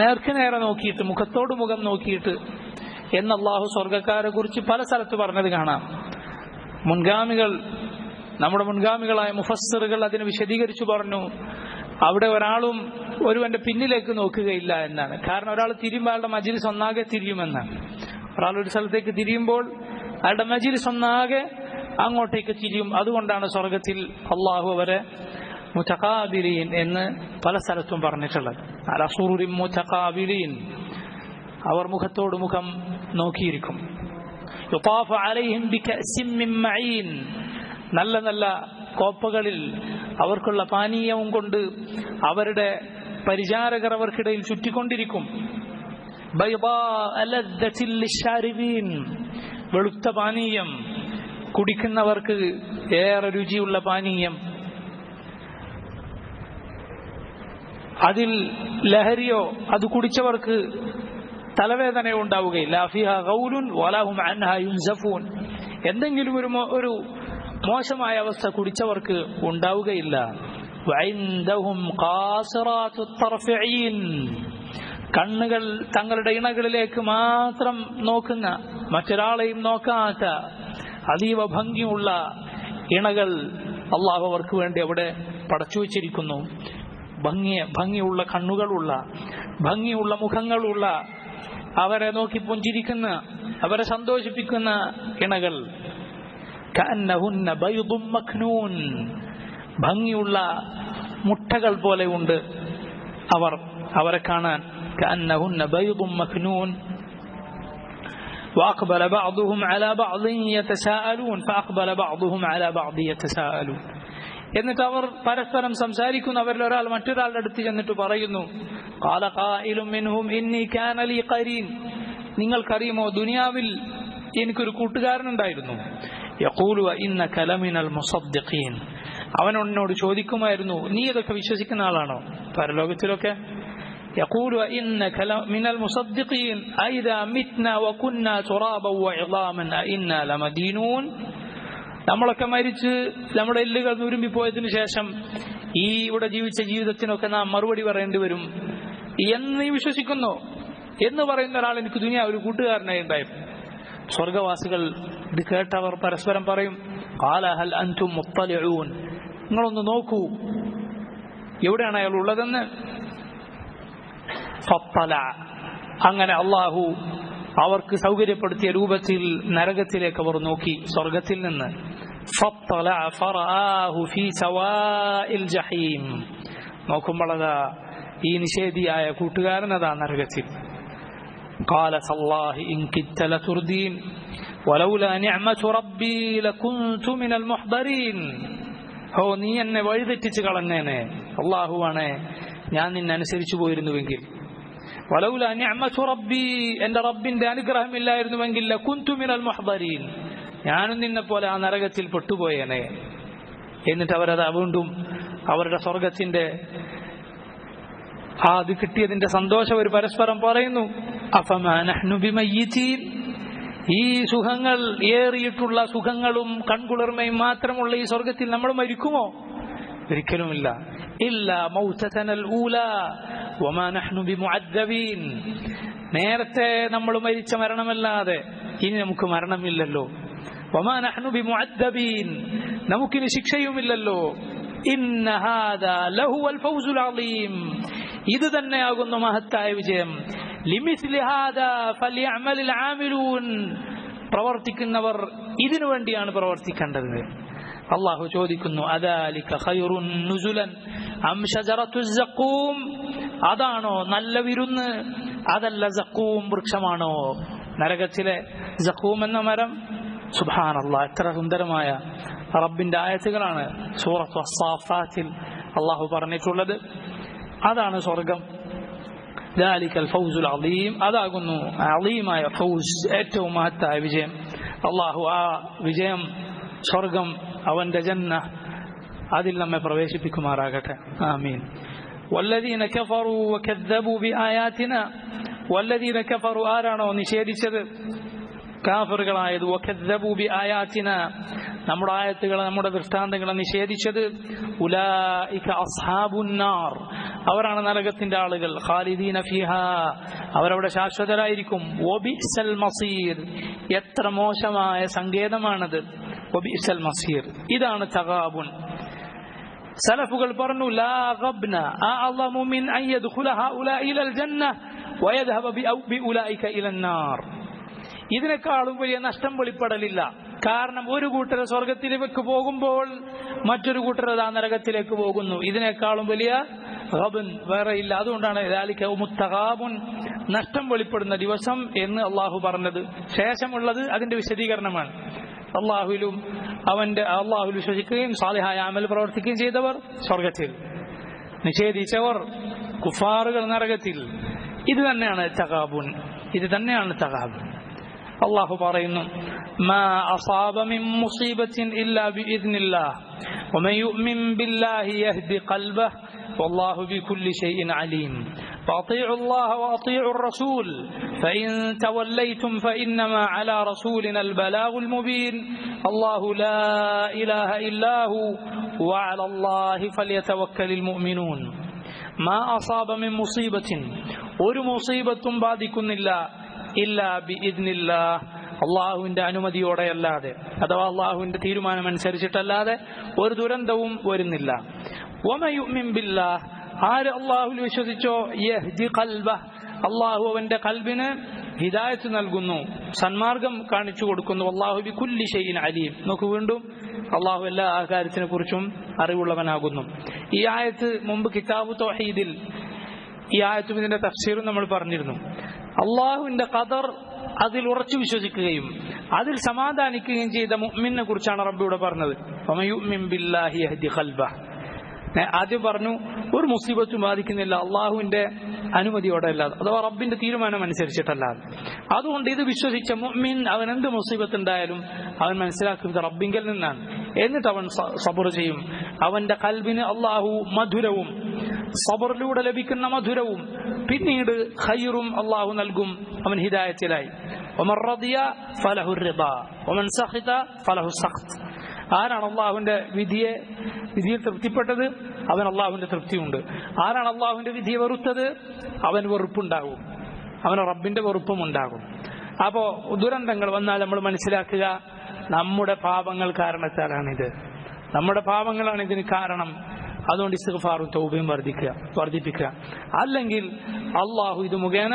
നേർക്ക് നേരെ നോക്കിയിട്ട് മുഖത്തോട് മുഖം നോക്കിയിട്ട് എന്ന് അല്ലാഹു സ്വർഗ്ഗക്കാരെ കുറിച്ച് പല സ്ഥലത്ത് പറഞ്ഞത് കാണാം നമ്മുടെ മുൻഗാമികളായ മുഫസ്സിറുകൾ അതിനെ വിശദീകരിച്ചു പറഞ്ഞു അവിടെ ഒരാളും ഒരുവന്റെ പിന്നിലേക്ക് നോക്കുകയില്ല എന്നാണ് കാരണം ഒരാൾ തിരിയുമ്പോൾ അയാളുടെ മജ്ലിസ് ഒന്നാകെ തിരിയുമെന്നാണ് ഒരാൾ ഒരു സ്ഥലത്തേക്ക് തിരിയുമ്പോൾ അയാളുടെ മജ്ലിസ് ഒന്നാകെ അങ്ങോട്ടേക്ക് തിരിയും അതുകൊണ്ടാണ് സ്വർഗ്ഗത്തിൽ അല്ലാഹു അവരെ മുതഖാബിലീൻ എന്ന് പല സ്ഥലത്തും പറഞ്ഞിട്ടുള്ളത് അലാ സുറുരിൻ മുതഖാബിലീൻ അവർ മുഖത്തോട് മുഖം നോക്കിയിരിക്കും യുതാഫു അലൈഹിം ബികഅസിൻ മിൻ മഈൻ നല്ല നല്ല കോപ്പകളിൽ അവർക്കുള്ള പാനീയവും കൊണ്ട് അവരുടെ പരിചാരകർ അവർക്കിടയിൽ ചുറ്റിക്കൊണ്ടിരിക്കും ബൈദാഅ ലദ്ദത്തിൽ ലിശ്ശാരിബീൻ വെളുത്ത പാനീയം കുടിക്കുന്നവർക്ക് ഏറെ രുചിയുള്ള പാനീയം അതിൽ ലഹരിയോ അത് കുടിച്ചവർക്ക് തലവേദനയോ ഉണ്ടാവുകയില്ല ഫീഹാ ഗൗലുൻ വലാ ഹും അൻഹാ യുൻസഫൂൻ എന്തെങ്കിലും ഒരു മോശമായ അവസ്ഥ കുടിച്ചവർക്ക് ഉണ്ടാവുകയില്ല വഇൻദഹും ഖാസിറാത്തു തർഫഈൻ കണ്ണുകൾ തങ്ങളുടെ ഇണകളിലേക്ക് മാത്രം നോക്കുന്ന മറ്റൊരാളെയും നോക്കാത്ത അതീവ ഭംഗിയുള്ള ഇണകൾ അല്ലാഹു അവർക്ക് വേണ്ടി അവിടെ പടച്ചു വച്ചിരിക്കുന്നു ഭംഗിയുള്ള കണ്ണുകളുള്ള ഭംഗിയുള്ള മുഖങ്ങളുള്ള അവരെ നോക്കി പുഞ്ചിരിക്കുന്ന അവരെ സന്തോഷിപ്പിക്കുന്ന ഇണകൾ കഅന്നഹുന്ന ബൈദും മക്നൂൻ ഭംഗിയുള്ള മുട്ടകൾ പോലെ ഉണ്ട് അവരെ കാണാൻ കഅന്നഹുന്ന ബൈദും മക്നൂൻ وأقبل بعضهم على بعض يتساءلون فأقبل بعضهم على بعض يتساءلون എന്നിട്ട് അവർ പരസ്പരം സംസാരിക്കുന്നു അവരിൽ ഒരാൾ മറ്റൊരാളുടെ അടുത്ത് ചെന്നിട്ട് പറയുന്നു قال قائل منهم إني كان لي قرين നിങ്ങൾക്കറിയുമോ ദുനിയാവിൽ എനിക്കൊരു കൂട്ടുകാരനുണ്ടായിരുന്നു يقول وإنك لمن المصدقين അവനോട് ചോദിക്കുമായിരുന്നു, നീ ഇതൊക്കെ വിശ്വസിക്കുന്ന ആളാണോ? പരലോകത്തിലൊക്കെ يقول إنك من المصدقين أئذا متنا وكنا ترابا وعظاما أئنا لمدينون. നമ്മളൊക്കെ മരിച്ച് നമ്മുടെ എല്ലുകൾ നുരുമ്പിപ്പോയതിനു ശേഷം ഈ ഇവിടെ ജീവിച്ച ജീവിതത്തിനൊക്കെ നാം മറുപടി പറയേണ്ടി വരും എന്ന് നീ വിശ്വസിക്കുന്നു എന്ന് പറയുന്ന ഒരാൾ എനിക്ക് ദുനിയാവിൽ ഒരു കൂട്ടുകാരനായി ഉണ്ടായിരുന്നു. സ്വർഗവാസികൾ ഇത് കേട്ടവർ പരസ്പരം പറയും, ഖാല ഹൽ അൻതും മുത്തലിഊൻ, നിങ്ങളൊന്ന് നോക്കൂ എവിടെയാണ് അയാൾ ഉള്ളതെന്ന്. ഫത്തല, അങ്ങനെ അള്ളാഹു അവർക്ക് സൗകര്യപ്പെടുത്തിയ രൂപത്തിൽ നരകത്തിലേക്ക് അവർ നോക്കി സ്വർഗത്തിൽ നിന്ന്. ഫത്തല ഫറആഹു ഫീ സവാഇൽ ജഹീം, നോക്കുമ്പോൾ അതാ ഈ നിഷേധിയായ കൂട്ടുകാരൻ അതാ നരകത്തിൽ. ഖാല തല്ലാഹി ഇൻ കിദ്ത ലതുർദീൻ വലൗലാ നിഅമതു റബ്ബി ലകുൻതു മിനൽ മുഹ്ദരീൻ. ഓ, നീ എന്നെ വഴിതെറ്റിച്ച് കളഞ്ഞേനെ, അള്ളാഹുവാണ് ഞാൻ നിന്നെ അനുസരിച്ചു പോയിരുന്നുവെങ്കിൽ. വലൗലാ നിഅമതു റബ്ബി, എന്റെ റബ്ബിന്റെ അനുഗ്രഹമില്ലായിരുന്നുവെങ്കിൽ ലകുൻതു മിനൽ മുഹ്ദരീൻ, ഞാനും നിന്നെ പോലെ ആ നരകത്തിൽ പെട്ടുപോയേനെ. എന്നിട്ട് അവരത് വീണ്ടും അവരുടെ സ്വർഗത്തിന്റെ അത് കിട്ടിയതിന്റെ സന്തോഷം അവർ പരസ്പരം പറയുന്നു, അഫമാ നഹ്നു ബിമയ്യിതീൻ, ഈ സുഖങ്ങൾ ഏറിയിട്ടുള്ള സുഖങ്ങളും കൺകുളിർമയും മാത്രമുള്ള ഈ സ്വർഗത്തിൽ നമ്മൾ മരിക്കുമോ? ഒരിക്കലുമില്ല. ഇല്ലാ മൗതതനൽ ഊലാ വമാ നഹ്നു ബിമുഅദ്ദബീൻ, നേരത്തെ നമ്മൾ മരിച്ച മരണമല്ലാതെ ഇനി നമുക്ക് മരണമില്ലല്ലോ. വമാ നഹ്നു ബിമുഅദ്ദബീൻ, നമുക്കിനി ശിക്ഷയുമില്ലല്ലോ. ഇന്ന ഹാദാ ലഹുവൽ ഫൗസുൽ അളീം, ഇത് തന്നെയാകുന്നു മഹത്തായ വിജയം. ലിമിസ്ലി ഹാദാ ഫലിയഅമലിൽ ആമിലൂൻ, പ്രവർത്തിക്കുന്നവർ ഇതിനു വേണ്ടിയാണ് പ്രവർത്തിക്കേണ്ടത്. അല്ലാഹു ചോദിക്കുന്നു, അദാലിക ഖൈറുൻ നുസുലൻ അം ശജറത്തുസ് സഖൂം, അതാണോ നല്ല വിരുന്ന്, അതല്ല സഖൂം വൃക്ഷമാണോ? നരകത്തിലെ സഖൂം എന്ന മരം, സുബ്ഹാനല്ലാഹ്, എത്ര സുന്ദരമായ റബ്ബിന്റെ ആയത്തുകളാണ് സൂറത്ത് അസ്സാഫാത്തിൽ അല്ലാഹു പറഞ്ഞിട്ടുള്ളത്. അതാണ് സ്വർഗം. ദാലികൽ ഫൗസുൽ അളീം, അതാകുന്നു അളീമായ ഫൗസ്, ഏറ്റവും മഹത്തായ വിജയം. അല്ലാഹു ആ വിജയം, സ്വർഗം, അവന്റെ ജന്ന, അതിൽ നമ്മെ പ്രവേശിപ്പിക്കുമാറാകട്ടെ. ആമീൻ. വല്ലദീന കഫറൂ വകദ്ദബൂ ബിആയാതിനാ, വല്ലദീന കഫറൂ, ആരാണോ നിഷേധിച്ചത്, കാഫിറുകളായത്, വകദ്ദബൂ ബിആയാതിനാ, നമ്മുടെ ആയത്തുകളെ, നമ്മുടെ ദൃഷ്ടാന്തങ്ങളെ നിഷേധിച്ചത്, ഉലൈക അസ്ഹാബുൻ നാർ, അവരാണ് നരകത്തിന്റെ ആളുകൾ. ഖാലിദീന ഫീഹാ, അവരവിടെ ശാശ്വതരായിരിക്കും. വബിഅ്സൽ മസീർ, എത്ര മോശമായ സങ്കേതമാണത്. വബിഅ്സൽ മസീർ, ഇതാണ് തഗാബുൻ. സലഫുകൾ പറഞ്ഞു, ലാ ഗബ്ന അഅളമു മിൻ അൻ യദ്ഖുല ഹൗലാഇ ഇലൽ ജന്ന വയദ്ഹബ ബിഉലൈക ഇലൻ നാർ, ഇതിനേക്കാളും വലിയ നഷ്ടം വെളിപ്പെടലില്ല. കാരണം ഒരു കൂട്ടർ സ്വർഗത്തിലേക്ക് പോകുമ്പോൾ മറ്റൊരു കൂട്ടർ ആ നരകത്തിലേക്ക് പോകുന്നു. ഇതിനേക്കാളും വലിയ ഗബ്ൻ വേറെ ഇല്ല. അതുകൊണ്ടാണ് ദാലിക യൗമുത്തഗാബുൻ, നഷ്ടം വെളിപ്പെടുന്ന ദിവസം എന്ന് അള്ളാഹു പറഞ്ഞത്. ശേഷമുള്ളത് അതിന്റെ വിശദീകരണമാണ്. അള്ളാഹുവിലും അള്ളാഹുൽ വിശ്വസിക്കുകയും സാലിഹായ അമൽ പ്രവർത്തിക്കുകയും ചെയ്തവർ സ്വർഗത്തിൽ, നിഷേധിച്ചവർ കുഫാറുകൾ നരകത്തിൽ. ഇത് തന്നെയാണ് തഗാബുൻ, ഇത് തന്നെയാണ് തഗാബുൻ. അല്ലാഹു പറയുന്നു, മാ അസാബ മിൻ മുസീബത്തിൻ ഇല്ലാ ബിഇദ്നില്ലാഹ് വമൻ യുഅ്മിൻ ബില്ലാഹി യഹ്ദി ഖൽബഹു വല്ലാഹു ബികുല്ലി ഷൈഇൻ അലീം ഫഅതീഉ അല്ലാഹ വഅതീഉ الرسول فإن توليتم فإنما على رسولنا البلاغ المبين الله لا إله إلا هو وعلى الله فليتوكل المؤمنون മാ അസാബ മിൻ മുസീബത്തിൻ, ഒരു മുസീബത്തും ബാധിക്കുന്നില്ല, ഇല്ലാ ബിഇദ്നില്ലാഹ്, അള്ളാഹുവിന്റെ അനുമതിയോടെ അല്ലാതെ, അഥവാ അള്ളാഹുവിന്റെ തീരുമാനം അനുസരിച്ചിട്ടല്ലാതെ ഒരു ദുരന്തവും വരുന്നില്ല. വമൻ യുഅ്മിൻ ബില്ലാഹ്, ആര് അള്ളാഹുവിൽ വിശ്വസിച്ചോ, യഹ്ദി ഖൽബഹ്, അള്ളാഹു അവന്റെ ഖൽബിന് ഹിദായത്ത് നൽകുന്നു, സന്മാർഗം കാണിച്ചു കൊടുക്കുന്നു. അല്ലാഹു ബികുല്ലി ഷൈഇൻ അലീം. നോക്കൂ, വീണ്ടും അള്ളാഹു എല്ലാ കാര്യത്തിനെ കുറിച്ചും അറിവുള്ളവനാകുന്നു. ഈ ആയത്ത് മുമ്പ് കിതാബു തൗഹീദിൽ ഈ ആയത്തും ഇതിന്റെ തഫ്സീറും നമ്മൾ പറഞ്ഞിരുന്നു. അള്ളാഹുവിന്റെ ഖദർ, അതിൽ ഉറച്ചു വിശ്വസിക്കുകയും അതിൽ സമാധാനിക്കുകയും ചെയ്ത മുഅ്മിനെ കുറിച്ചാണ് റബ്ബ് ഇവിടെ പറഞ്ഞത്. വമൻ യുഅ്മിൻ ബില്ലാഹി യഹ്ദി ഖൽബഹ്. ആദ്യം പറഞ്ഞു ഒരു മുസീബത്തും ബാധിക്കുന്നില്ല അള്ളാഹുവിന്റെ അനുമതിയോടെ അല്ലാതെ, അഥവാ റബ്ബിന്റെ തീരുമാനം അനുസരിച്ചിട്ടല്ലാതെ. അതുകൊണ്ട് ഇത് വിശ്വസിച്ച മുഅ്മിൻ, അവൻ എന്ത് മുസീബത്ത് ഉണ്ടായാലും അവൻ മനസ്സിലാക്കുന്നത് റബ്ബിങ്കൽ നിന്നാണ്. എന്നിട്ട് അവൻ സബർ ചെയ്യും, അവന്റെ ഖൽബിന് അല്ലാഹു മധുരവും സബറിലൂടെ ലഭിക്കുന്ന മധുരവും പിന്നീട് ഖൈറും അല്ലാഹു നൽകും. അവൻ ഹിദായത്തിലായി. വമൻ റദിയ ഫലഹു റിദാ വമൻ സഖിത ഫലഹു സഖ്ത്. ആരാണ് അള്ളാഹുവിന്റെ വിധിയിൽ തൃപ്തിപ്പെട്ടത്, അവൻ അള്ളാഹുവിന്റെ തൃപ്തിയുണ്ട്. ആരാണ് അള്ളാഹുവിന്റെ വിധിയെ വെറുത്തത്, അവൻ വെറുപ്പുണ്ടാകും, അവന് റബ്ബിന്റെ വെറുപ്പും ഉണ്ടാകും. അപ്പോ ദുരന്തങ്ങൾ വന്നാൽ നമ്മൾ മനസ്സിലാക്കുക, നമ്മുടെ പാപങ്ങൾ കാരണത്താലാണിത്, നമ്മുടെ പാപങ്ങളാണ് ഇതിന് കാരണം. അതുകൊണ്ട് ഇസ്തിഗ്ഫാറും തൗബയും വർദ്ധിപ്പിക്കുക. അല്ലെങ്കിൽ അള്ളാഹു ഇത് മുഖേന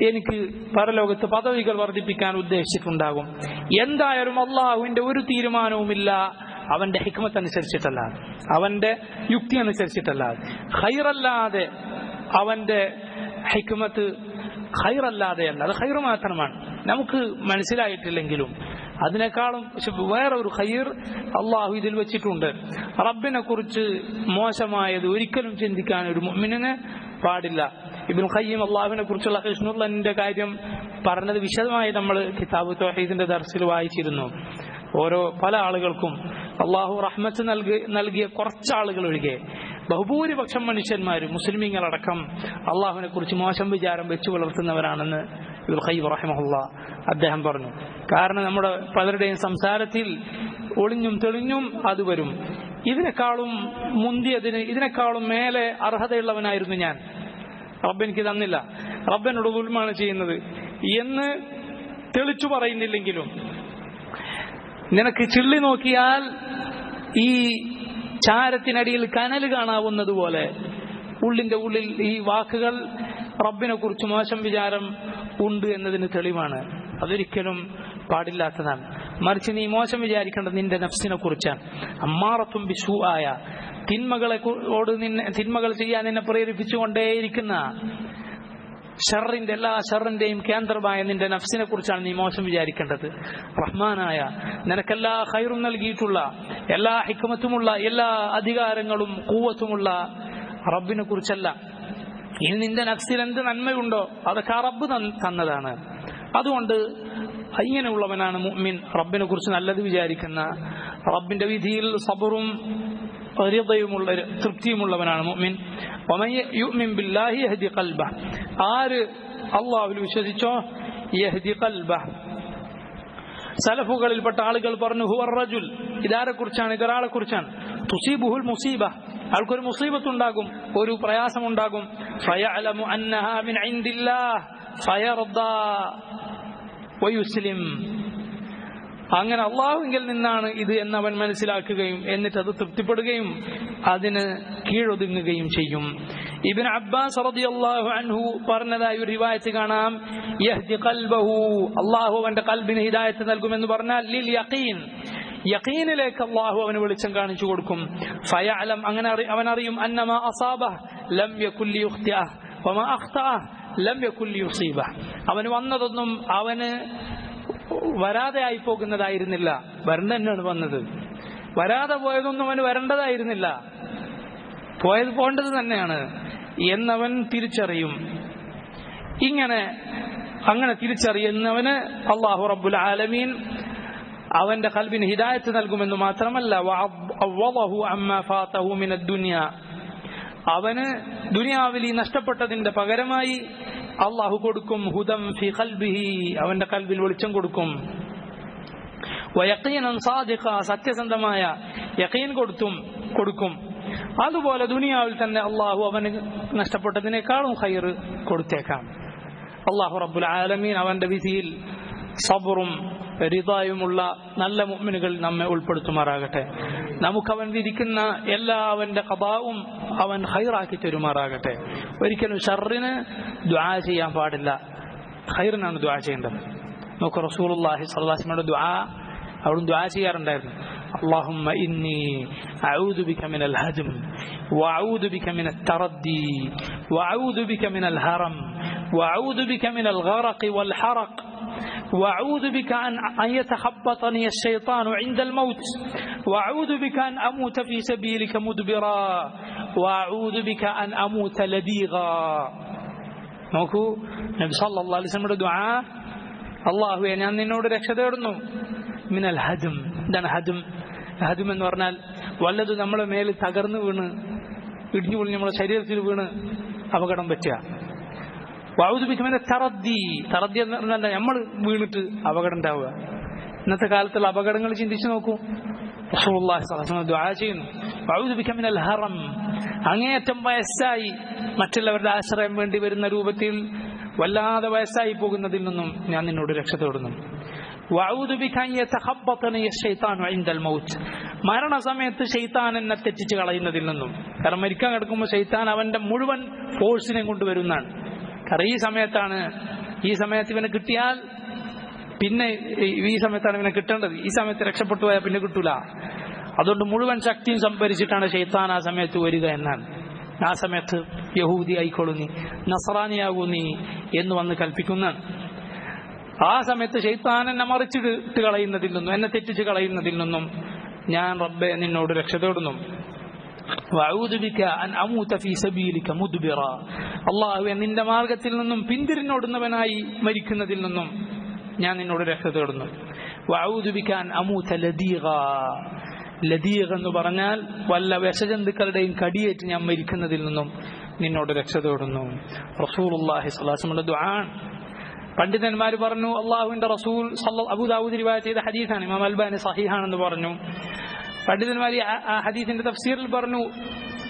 എനിക്ക് പരലോകത്ത് പദവികൾ വർദ്ധിപ്പിക്കാൻ ഉദ്ദേശിച്ചിട്ടുണ്ടാകും. എന്തായാലും അള്ളാഹുവിന്റെ ഒരു തീരുമാനവുമില്ല അവന്റെ ഹിക്മത്ത് അനുസരിച്ചിട്ടല്ല, അവന്റെ യുക്തി അനുസരിച്ചിട്ടല്ല. ഖൈറല്ലാതെ അവന്റെ ഹിക്മത്ത് ഖൈറല്ലാതെയല്ല, അത് ഖൈർ മാത്രമാണ്. നമുക്ക് മനസ്സിലായിട്ടില്ലെങ്കിലും അതിനേക്കാളും വേറൊരു ഖൈർ അള്ളാഹു ഇതിൽ വെച്ചിട്ടുണ്ട്. റബ്ബിനെ കുറിച്ച് മോശമായത് ഒരിക്കലും ചിന്തിക്കാൻ ഒരു മുഅ്മിനിന് പാടില്ല. ഇബ്നുൽ ഖയ്യിം അള്ളാഹുവിനെ കുറിച്ചുള്ള ഹിസ്നുള്ളന്റെ കാര്യം പറഞ്ഞത് വിശദമായി നമ്മൾ കിതാബ് തൗഹീദിന്റെ ദർസിൽ വായിച്ചിരുന്നു. പല ആളുകൾക്കും അള്ളാഹു റഹ്മത്ത് നൽകിയ കുറച്ചാളുകൾ ഒഴികെ ബഹുഭൂരിപക്ഷം മനുഷ്യന്മാർ മുസ്ലിമീങ്ങളടക്കം അള്ളാഹുവിനെ കുറിച്ച് മോശം വിചാരം വെച്ചു പുലർത്തുന്നവരാണെന്ന് ഇബ്നുൽ ഖയ്യിം റഹിമഹുല്ലാ അദ്ദേഹം പറഞ്ഞു. കാരണം നമ്മുടെ പലരുടെയും സംസാരത്തിൽ ഒളിഞ്ഞും തെളിഞ്ഞും അത് വരും. ഇതിനേക്കാളും മുന്തിയതിന്, ഇതിനേക്കാളും മേലെ അർഹതയുള്ളവനായിരുന്നു ഞാൻ, റബ്ബ് എനിക്ക് തന്നില്ല, റബ്ബിനോട് ദുൽമാണ് ചെയ്യുന്നത് എന്ന് തെളിച്ചു പറയുന്നില്ലെങ്കിലും നിനക്ക് ചിള്ളി നോക്കിയാൽ ഈ ചാരത്തിനടിയിൽ കനൽ കാണാവുന്നതുപോലെ ഉള്ളിന്റെ ഉള്ളിൽ ഈ വാക്കുകൾ റബ്ബിനെ കുറിച്ച് മോശം വിചാരം ഉണ്ട് എന്നതിന് തെളിവാണ്. അതൊരിക്കലും പാടില്ലാത്തതാണ്. മറിച്ച് നീ മോശം വിചാരിക്കേണ്ടത് നിന്റെ നഫ്സിനെ കുറിച്ചാണ്. അമ്മാറത്തും ബിസൂ ആയ തിന്മകൾ ചെയ്യാൻ നിന്നെ പ്രേരിപ്പിച്ചുകൊണ്ടേയിരിക്കുന്ന എല്ലാ ഷറിന്റെയും കേന്ദ്രമായ നിന്റെ നഫ്സിനെ കുറിച്ചാണ് നീ മോശം വിചാരിക്കേണ്ടത്. റഹ്മാനായ നിനക്കെല്ലാ ഖൈറും നൽകിയിട്ടുള്ള, എല്ലാ ഹിക്മത്തുമുള്ള, എല്ലാ അധികാരങ്ങളും ഖുവ്വത്തുമുള്ള റബ്ബിനെ കുറിച്ചല്ല. ഇനി നിന്റെ നഫ്സിൽ എന്ത് നന്മയുണ്ടോ അതൊക്കെ ആ റബ്ബ് തന്നതാണ്. അതുകൊണ്ട് ഇങ്ങനെയുള്ളവനാണ് മുഅ്മിൻ, റബ്ബിനെ കുറിച്ച് നല്ലത് വിചാരിക്കുന്ന, റബ്ബിന്റെ വിധിയിൽ സബറും റിദയുമുള്ള തൃപ്തിയുമുള്ളവനാണ് മുഅ്മിൻ. വമൻ യുഅ്മിൻ ബില്ലാഹി യഹ്ദി ഖൽബഹ്. ആര് അല്ലാഹുവിൽ വിശ്വസിച്ചോ യഹ്ദി ഖൽബഹ്. സലഫുകളിൽപ്പെട്ട ആളുകൾ പറഞ്ഞു ഹുവർ റജുൽ, ഇതാരെ കുറിച്ചാണ്? ഇതൊരാളെ കുറിച്ചാണ്. തുസീബുഹുൽ മുസീബ, ആൾക്കൊരു മുസീബത്തുണ്ടാകും, ഒരു പ്രയാസമുണ്ടാകും. ഫയഅലമു അന്നഹാ മിൻ ഇൻദില്ലാഹ് ഫയർദാ വയുസ്ലിം. അങ്ങനെ അള്ളാഹുവിൽ നിന്നാണ് ഇത് എന്നവൻ മനസ്സിലാക്കുകയും എന്നിട്ട് അത് തൃപ്തിപ്പെടുകയും അതിന് കീഴൊതുങ്ങുകയും ചെയ്യും. ഇബ്നു അബ്ബാസ് റളിയല്ലാഹു അൻഹു പറഞ്ഞതായി ഒരു റിവായത്ത് കാണാം, യഹ്ദി ഖൽബഹു, അള്ളാഹു അവന്റെ ഖൽബിന് ഹിദായത്ത് നൽകുമെന്ന് പറഞ്ഞാൽ ലിൽ യഖീൻ, യഖീനിലേക്ക് അള്ളാഹു അവന് വെളിച്ചം കാണിച്ചു കൊടുക്കും. ഫയഅലം, അങ്ങനെ അവൻ അറിയും, അന്നമാ അസാബഹ് ലം യകുൽ ലിയുഖ്തിഅഹ് വമാ അഖ്തഅഹ് ലം യകുൽ ലിയുസീബഹ്. അവന് വന്നതൊന്നും അവന് വരാതെ ആയി പോകുന്നതായിരുന്നില്ല, വരണ്ട തന്നെയാണ് വന്നത്. വരാതെ പോയതൊന്നും അവന് വരേണ്ടതായിരുന്നില്ല, പോയത് പോകേണ്ടത് തന്നെയാണ് എന്നവൻ തിരിച്ചറിയും. അങ്ങനെ തിരിച്ചറിയുന്നവന് അല്ലാഹു റബ്ബുൽ ആലമീൻ അവന്റെ ഖൽബിന് ഹിദായത്ത് നൽകുമെന്ന് മാത്രമല്ല, വഅവ്വദഹു അമ്മാ ഫാതഹു മിനദ് ദുനിയ, അവന് ദുനിയാവിൽ ഈ നഷ്ടപ്പെട്ടതിന്റെ പകരമായി അള്ളാഹു കൊടുക്കും ഹുദം ഫി ഖൽബിഹി, അവന്റെ ഖൽബിൽ വെളിച്ചം കൊടുക്കും. വയഖീനൻ സാദിഖ, സത്യസന്ധമായ യഖീൻ കൊടുക്കും. അതുപോലെ ദുനിയാവിൽ തന്നെ അള്ളാഹു അവന് നഷ്ടപ്പെട്ടതിനേക്കാളും ഖൈർ കൊടുത്തേക്കാം. അള്ളാഹു റബ്ബുൽ ആലമീൻ അവന്റെ വിധിയിൽ സബറും റിദായുമുള്ള നല്ല മുഅ്മിനുകൾ നമ്മെ ഉൾപ്പെടുത്തുമാറാകട്ടെ. നമുക്കവൻ വിധിക്കുന്ന എല്ലാ അവന്റെ ഖദാഉം അവൻ ഖൈറാക്കി തരുമാറാകട്ടെ. ഒരിക്കലും ഷർറിന് ദുആ ചെയ്യാൻ പാടില്ല, ഖൈറിനാണ് ദുആ ചെയ്യേണ്ടത്. നമുക്ക് റസൂലുള്ളാഹി സ്വല്ലല്ലാഹു അലൈഹി വസല്ലം അവിടുന്ന് ദുആ ചെയ്യാറുണ്ടായിരുന്നു. اللهم إني أعوذ بك من الهدم وأعوذ بك من التردي وأعوذ بك من الهرم وأعوذ بك من الغرق والحرق وأعوذ بك أن يتخبطني الشيطان عند الموت وأعوذ بك أن أموت في سبيلك مدبرا وأعوذ بك أن أموت لديغا. നോക്കൂ, നബി സല്ലല്ലാഹു അലൈഹി വസല്ലമയുടെ ദുആ, അല്ലാഹുവേ ഞാൻ നിന്നോട് രക്ഷ തേടുന്നു മിനൽ ഹദം. എന്താണ് ഹദം? ഹദം എന്ന് പറഞ്ഞാൽ വല്ലതും നമ്മളെ മേൽ തകർന്നു വീണ് ഇടിഞ്ഞു പൊളിഞ്ഞ് നമ്മുടെ ശരീരത്തിൽ വീണ് അപകടം പറ്റുക. വഅഊദു ബിക മിന തറദ്ദി എന്ന് പറഞ്ഞാൽ നമ്മൾ വീണിട്ട് അപകടം ഉണ്ടാവുക. ഇന്നത്തെ കാലത്തുള്ള അപകടങ്ങൾ ചിന്തിച്ചു നോക്കൂ. റസൂലുള്ളാഹി സ്വല്ലല്ലാഹു അലൈഹി വസല്ലം ദുആ ചെയ്യുന്നു, വഅഊദു ബിക മിനൽ ഹറം, അങ്ങേയറ്റം വയസ്സായി മറ്റുള്ളവരുടെ ആശ്രയം വേണ്ടി വരുന്ന രൂപത്തിൽ വല്ലാതെ വയസ്സായി പോകുന്നതിൽ നിന്നും ഞാൻ നിന്നോട് രക്ഷ തേടുന്നു. വഅഊദു ബിക അൻ യതഖബ്ബതനി അശ്ശൈത്താനു ഇൻദൽ മൗത്ത്, മരണസമയത്ത് ശൈത്താൻ എന്നെ തെറ്റിച്ച് കളയുന്നതിൽ നിന്നും. കാരണം മരിക്കാൻ കിടക്കുമ്പോൾ ശൈത്താൻ അവന്റെ മുഴുവൻ ഫോഴ്സിനെ കൊണ്ടുവരുന്നതാണ്. കാരണം ഈ സമയത്ത് ഇവനെ കിട്ടിയാൽ പിന്നെ ഈ സമയത്താണ് ഇവനെ കിട്ടേണ്ടത്. ഈ സമയത്ത് രക്ഷപ്പെട്ടു പോയാൽ പിന്നെ കിട്ടൂല. അതുകൊണ്ട് മുഴുവൻ ശക്തിയും സംഭരിച്ചിട്ടാണ് ശൈത്താൻ ആ സമയത്ത് വരിക എന്നാണ്. ആ സമയത്ത് യഹൂദി ആയിക്കോളൂ നീ, നസ്രാനിയാകൂ നീ എന്ന് വന്ന് കൽപ്പിക്കുന്നതാണ്. ആ സമയത്ത് ശൈത്താൻ എന്നെ മറിച്ചിട്ട് കളയുന്നതിൽ നിന്നും, എന്നെ തെറ്റിച്ച് കളയുന്നതിൽ നിന്നും ഞാൻ റബ്ബെ നിന്നോട് രക്ഷ തേടുന്നു. വഅഊദു ബിക അൻ അമൂത ഫീ സബീലിക മുദ്ബിറ, അല്ലാഹുവേ നിന്റെ മാർഗത്തിൽ നിന്നും പിന്തിരിഞ്ഞോടുന്നവനായി മരിക്കുന്നതിൽ നിന്നും ഞാൻ നിന്നോട് രക്ഷ തേടുന്നു. വഅഊദു ബിക അൻ അമൂത ലദീഗ, ലദീഗ് എന്ന് പറഞ്ഞാൽ വല്ല വിഷജന്തുക്കളുടെയും കടിയേറ്റ് ഞാൻ മരിക്കുന്നതിൽ നിന്നും നിന്നോട് രക്ഷ തേടുന്നു. റസൂലുള്ളാഹി സ്വല്ലല്ലാഹു അലൈഹി വസല്ലം ദുആ. പണ്ഡിതന്മാർ പറഞ്ഞു അള്ളാഹുവിന്റെ റസൂൽ അബൂ ദാവൂദ് റിവായത്ത് ചെയ്ത ഹദീസാണ്, ഇമാം അൽബാനി സഹീഹാണെന്ന് പറഞ്ഞു. പണ്ഡിതന്മാർ ആ ഹദീസിന്റെ തഫ്സീറിൽ പറഞ്ഞു,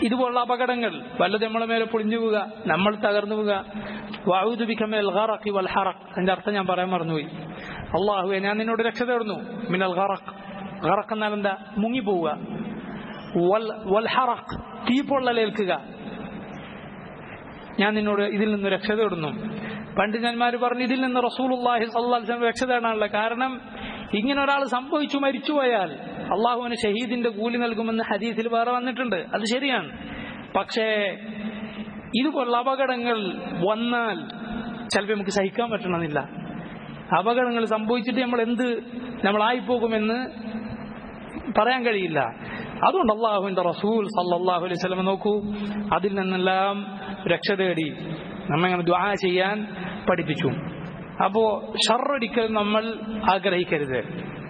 ഇതുപോലുള്ള അപകടങ്ങൾ വല്ലതും നമ്മളെ മേലെ പൊളിഞ്ഞു പോവുക, നമ്മൾ തകർന്നു പോവുക. വഅഊദു ബിക മിനൽ ഗറഖി വൽ ഹറഖ്, അതിന്റെ അർത്ഥം ഞാൻ പറയാൻ മറന്നുപോയി. അല്ലാഹുവേ ഞാൻ നിന്നോട് രക്ഷ തേടുന്നു. മിനൽ ഗറഖ്, ഗറഖ് എന്നാൽ എന്താ? മുങ്ങിപ്പോവുക. വൽ ഹറഖ്, തീ പൊള്ളലേൽക്കുക, ഞാൻ നിന്നോട് ഇതിൽ നിന്ന് രക്ഷ തേടുന്നു. പണ്ഡിതന്മാർ പറഞ്ഞു ഇതിൽ നിന്ന് റസൂലുള്ളാഹി സ്വല്ലല്ലാഹു അലൈഹി വസല്ലം രക്ഷ തേടാനുള്ള കാരണം, ഇങ്ങനെ ഒരാൾ സംഭവിച്ചു മരിച്ചുപോയാൽ അള്ളാഹുവിന് ഷഹീദിന്റെ കൂലി നൽകുമെന്ന് ഹദീസിൽ വേറെ വന്നിട്ടുണ്ട്. അത് ശരിയാണ്. പക്ഷേ ഇതുപോലുള്ള അപകടങ്ങൾ വന്നാൽ ചിലപ്പോൾ നമുക്ക് സഹിക്കാൻ പറ്റണമെന്നില്ല. അപകടങ്ങൾ സംഭവിച്ചിട്ട് നമ്മളായിപ്പോകുമെന്ന് പറയാൻ കഴിയില്ല. അതുകൊണ്ട് അള്ളാഹുവിന്റെ റസൂൽ സല്ലല്ലാഹു അലൈഹി വസല്ലം നോക്കൂ, അതിൽ നിന്നെല്ലാം രക്ഷ തേടി നമ്മങ്ങനെ ദുആ ചെയ്യാൻ പഠിപ്പിച്ചു. അപ്പോ ഷർറൊരിക്കലും നമ്മൾ ആഗ്രഹിക്കരുത്,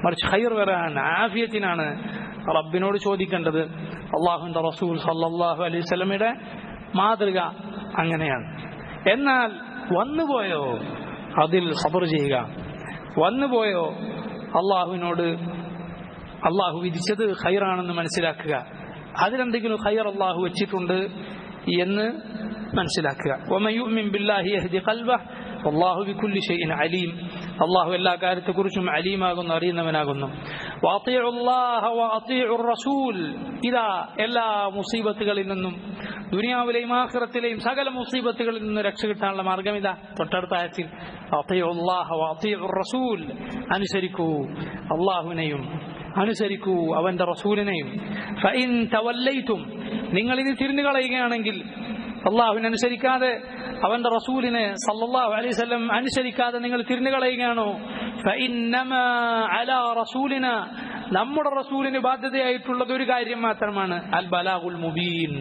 മറിച്ച് ഖൈർ വരാൻ ആഫിയത്തിനാണ് റബ്ബിനോട് ചോദിക്കേണ്ടത്. അള്ളാഹുവിന്റെ റസൂൽ സല്ലല്ലാഹു അലൈഹി വസല്ലമയുടെ മാതൃക അങ്ങനെയാണ്. എന്നാൽ വന്നുപോയോ അതിൽ സബർ ചെയ്യുക. വന്നുപോയോ അള്ളാഹു വിധിച്ചത് ഖൈറാണെന്ന് മനസ്സിലാക്കുക. അതിലെന്തെങ്കിലും ഖൈർ അള്ളാഹു വെച്ചിട്ടുണ്ട് എന്ന് മനസ്സിലാക്കുക. വമൻ യുഅ്മിൻ ബില്ലാഹി യഹ്ദി ഖൽബഹു വല്ലാഹു ബികുല്ലി ഷൈഇൻ അലീം, അള്ളാഹു എല്ലാ കാര്യത്തെക്കുറിച്ചും അലീമാകുന്നു, അറിയുന്നവനാകുന്നു. വഅതീഉല്ലാഹ വഅതീഉർ റസൂൽ, ഇതാ എല്ലാ മുസീബത്തുകളിൽ നിന്നും, ദുനിയാവിലെയും ആഖിറത്തിലെയും സകല മുസീബത്തുകളിൽ നിന്ന് രക്ഷ കിട്ടാനുള്ള മാർഗം ഇതാ തൊട്ടടുത്ത ആയത്തിൽ, വഅതീഉല്ലാഹ വഅതീഉർ റസൂൽ, അനുസരിക്കൂ അള്ളാഹുവിനെയും അനുസരിക്കൂ അവന്റെ റസൂലിനെയും. ഫഇൻ തവല്ലൈതും, നിങ്ങൾ ഇത് തിരിഞ്ഞു കളയുകയാണെങ്കിൽ, അള്ളാഹുവിനെ അനുസരിക്കാതെ അവന്റെ റസൂലിനെ സല്ലല്ലാഹു അലൈഹി വസല്ലം അനുസരിക്കാതെ നിങ്ങൾ തിരിഞ്ഞു കളയുകയാണോ, ഫഇന്നമാ അലാ റസൂലിനാ, നമ്മുടെ റസൂലിന് ബാധ്യതയായിട്ടുള്ളത് ഒരു കാര്യം മാത്രമാണ്, അൽ ബലാഗുൽ മുബീൻ,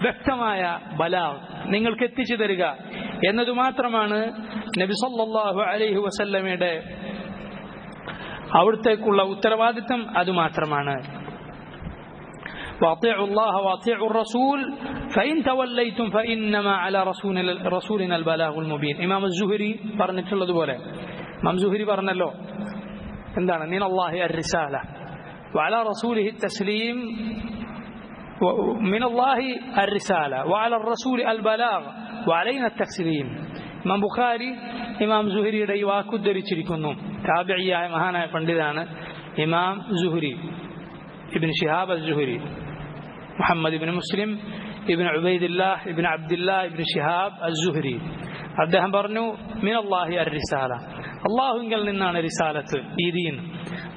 വ്യക്തമായ ബലാഗ് നിങ്ങൾക്ക് എത്തിച്ചു തരിക എന്നത് മാത്രമാണ് നബി സല്ലല്ലാഹു അലൈഹി വസല്ലമയുടെ അവിടത്തേക്കുള്ള ഉത്തരവാദിത്തം. അതുമാത്രമാണ്. وأطيعوا الله وأطيعوا الرسول فإن توليتم فإنما على رسولنا البلاغ المبين. ഇമാം الزهري പറഞ്ഞിട്ടുള്ളതുപോലെ, ഇമാം الزهري പറഞ്ഞല്ലോ എന്താണ്, من الله الرسالة وعلى رسوله التسليم، من الله الرسالة وعلى الرسول البلاغ وعلينا التسليم. ഇമാം ബുഖാരി ഇമാം സുഹരിയുടെ ഈ വാക്ക് ഉദ്ധരിച്ചിരിക്കുന്നു. താബിഈയായ മഹാനായ പണ്ഡിതനാണ് ഇമാം സുഹരി, ഇബ്നു ശിഹാബ് അസ്-സുഹരി, മുഹമ്മദ് ഇബ്നു മുസ്ലിം ഇബ്നു ഉബൈദില്ലാഹ് ഇബ്നു അബ്ദുല്ലാഹ് ഇബ്നു ശിഹാബ് അസ്-സുഹരി. അദ്ദേഹം പറഞ്ഞു, മിനല്ലാഹി അർ-റിസാല, അല്ലാഹുവിൽ നിന്നാണ് റിസാലത്ത്, ഈ ദീൻ.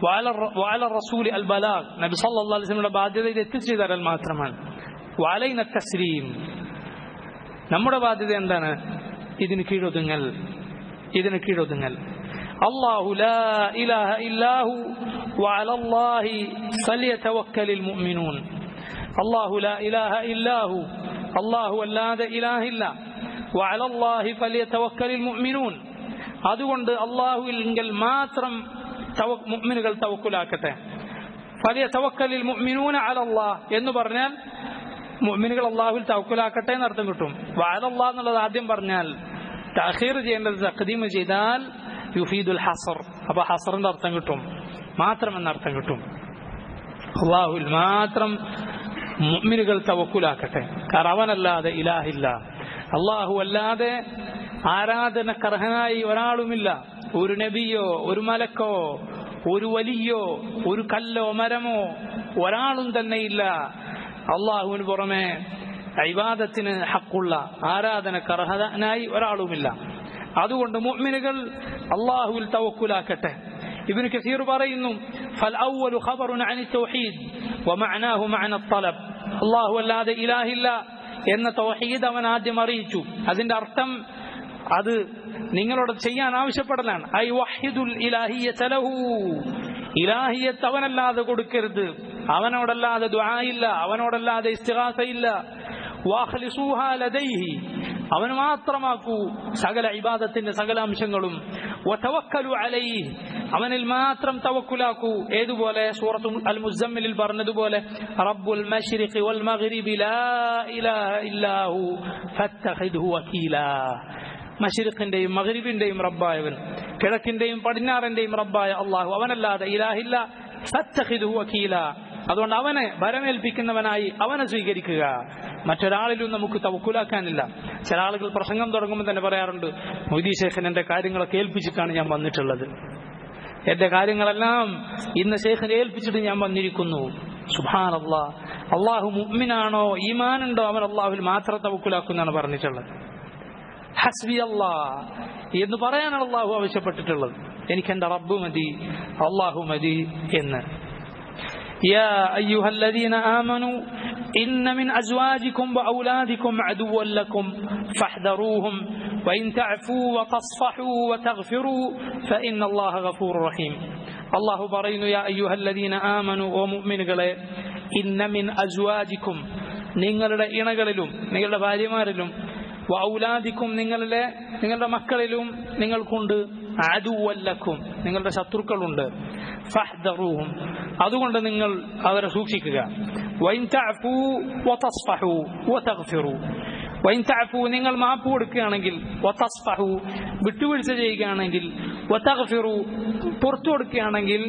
വഅല റസൂലി അൽ ബലാഗ്, നബി സല്ലല്ലാഹു അലൈഹി വസല്ലമയുടെ ബാധ്യത ഇത് എത്തിച്ചു തരൽ മാത്രമാണ്. വഅലൈന തസ്ലീം, നമ്മുടെ ബാധ്യത എന്താണ്? ഇതിന് കീഴൊതുങ്ങൽ. അല്ലാഹു ലാ ഇലാഹ ഇല്ലാഹു വഅലല്ലാഹി ഫലിയതവക്കലിൽ മുഅ്മിനൂൻ. അല്ലാഹു ലാ ഇലാഹ ഇല്ലാഹു, അല്ലാഹു അല്ലാതെ ഇലാഹില്ല, വഅലല്ലാഹി ഫലിയതവക്കലിൽ മുഅ്മിനൂൻ, അതുകൊണ്ട് അല്ലാഹുവിൽ മാത്രം മുഅ്മിനുകൾ തവക്കുലാക്കട്ടെ. ഫലിയതവക്കലിൽ മുഅ്മിനൂന അലല്ലാഹ് എന്ന് പറഞ്ഞാൽ മുഅ്മിനുകൾ അല്ലാഹുവിൽ തവക്കുലാക്കട്ടെ എന്ന് അർത്ഥം കിട്ടും. വഅലല്ലാഹ് എന്നുള്ളത് ആദ്യം പറഞ്ഞാൽ തഅഖീർ ചെയ്യേണ്ടത് തഖ്ദീം ചെയ്താൽ യുഫീദുൽ ഹസർ, അപ്പോൾ ഹസറിന്റെ അർത്ഥം കിട്ടും, മാത്രം എന്ന അർത്ഥം കിട്ടും. അല്ലാഹുവിൽ മാത്രം മുഅ്മിനുകൾ തവക്കുലാക്കട്ടെ. കാരണം അവനല്ലാതെ ഇലാഹില്ല, അല്ലാഹു അല്ലാതെ ആരാധനക്കർഹനായി ഒരാളുമില്ല. ഒരു നബിയോ ഒരു മലക്കോ ഒരു വലിയോ ഒരു കല്ലോ മരമോ ഒരാളും തന്നെയില്ല. അല്ലാഹുവിന് പുറമെ ഇബാദത്തിന് ഹഖുള്ള ആരാധനക്കർഹനായി ഒരാളുമില്ല. അതുകൊണ്ട് മുഅ്മിനുകൾ അല്ലാഹുവിൽ തവക്കുലാക്കട്ടെ. ഇബ്നു കസീർ പറയുന്നു, ഫൽ അവ്വലു ഖബറുൻ അനി തൗഹീദ് വമഅനാഹു മഅന الطلب. അല്ലാഹു അല്ലാതെ ഇലാഹില്ല എന്ന തൗഹീദ് അവൻ ആദ്യം അറിയിച്ചു. അതിന്റെ അർത്ഥം അത് നിങ്ങളോട് ചെയ്യാൻ ആവശ്യപ്പെടലാണ്. ഐ വഹിദുൽ ഇലാഹിയ്യത ലഹു, ഇലാഹിയ്യത്ത് അവനല്ലാതെ കൊടുക്കരുത്, അവനോടല്ലാതെ ദുആ ഇല്ല, അവനോടല്ലാതെ ഇസ്തിഗാസ ഇല്ല. വഖ്ലിസൂഹാ ലദൈഹി, അവൻ മാത്രമാക്കൂ സകല ഇബാദത്തിന്റെ സകല അംശങ്ങളും. വതവക്കലു അലൈഹി, അവനിൽ മാത്രം തവക്കുലാക്കൂ. ഏതുപോലെ സൂറത്തുൽ അൽ മുസമ്മിലിൽ പറഞ്ഞതുപോലെ റബ്ബുൽ മശ്രിഖി വൽ മഗ്രിബി ലാ ഇലാഹ ഇല്ലാഹു ഫത്തഖിദ്ഹു വകീലാ. മശ്രിഖിന്റെയും മഗ്രിബിന്റെയും റബ്ബായവൻ, കിഴക്കിന്റെയും പടിഞ്ഞാറിന്റെയും റബ്ബായ അല്ലാഹു, അവനല്ലാതെ ഇലാഹില്ല. ഫത്തഖിദ്ഹു വകീലാ, അതുകൊണ്ട് അവനെ ഭരമേൽപ്പിക്കുന്നവനായി അവനെ സ്വീകരിക്കുക. മറ്റൊരാളിലും നമുക്ക് തവക്കുലാക്കാനില്ല. ചില ആളുകൾ പ്രസംഗം തുടങ്ങുമ്പോൾ തന്നെ പറയാറുണ്ട്, മൊയ്തീൻ ശൈഖിന് എന്റെ കാര്യങ്ങളൊക്കെ ഏൽപ്പിച്ചിട്ടാണ് ഞാൻ വന്നിട്ടുള്ളത്, എന്റെ കാര്യങ്ങളെല്ലാം ഇന്ന് ശൈഖിനെ ഏൽപ്പിച്ചിട്ട് ഞാൻ വന്നിരിക്കുന്നു. സുബ്ഹാനല്ലാഹ്, അള്ളാഹു മുഅ്മിനാണോ ഈമാനുണ്ടോ അവൻ അള്ളാഹുവിൽ മാത്രം തവക്കുലാക്കുന്നാണ് പറഞ്ഞിട്ടുള്ളത്. ഹസ്ബി അല്ലാഹ് എന്ന് പറയാനാണ് അള്ളാഹു ആവശ്യപ്പെട്ടിട്ടുള്ളത്. എനിക്ക് എന്റെ റബ്ബ് മതി, അള്ളാഹു മതി എന്ന്. يا أيها الذين آمنوا إن من أزواجكم وأولادكم عدوا لكم فاحذروهم وإن تعفوا وتصفحوا وتغفروا فإن الله غفور رحيم. الله برين يا أيها الذين آمنوا ومؤمنകളെ إن من أزواجكم, നിങ്ങളുടെ ഇണകളിലും നിങ്ങളുടെ ഭാര്യമാരിലും, വഔലാദിക്കും നിങ്ങളുടെ മക്കളിലും നിങ്ങൾക്കുണ്ട്, അദുവ്വൻ ലക്കും നിങ്ങളുടെ ശത്രുക്കളുണ്ട്, ഫഹ്ദറൂഹും അതുകൊണ്ട് നിങ്ങൾ അവരെ സൂക്ഷിക്കുക. വഇൻ തഅഫൂ വതസ്ഫഹൂ വതഗ്ഫിറൂ, വഇൻ തഅഫൂ നിങ്ങൾ മാപ്പ് കൊടുക്കുകയാണെങ്കിൽ, വതസ്ഫഹൂ വിട്ടുവീഴ്ച ചെയ്യുകയാണെങ്കിൽ, വതഗ്ഫിറൂ പുറത്തു കൊടുക്കുകയാണെങ്കിൽ,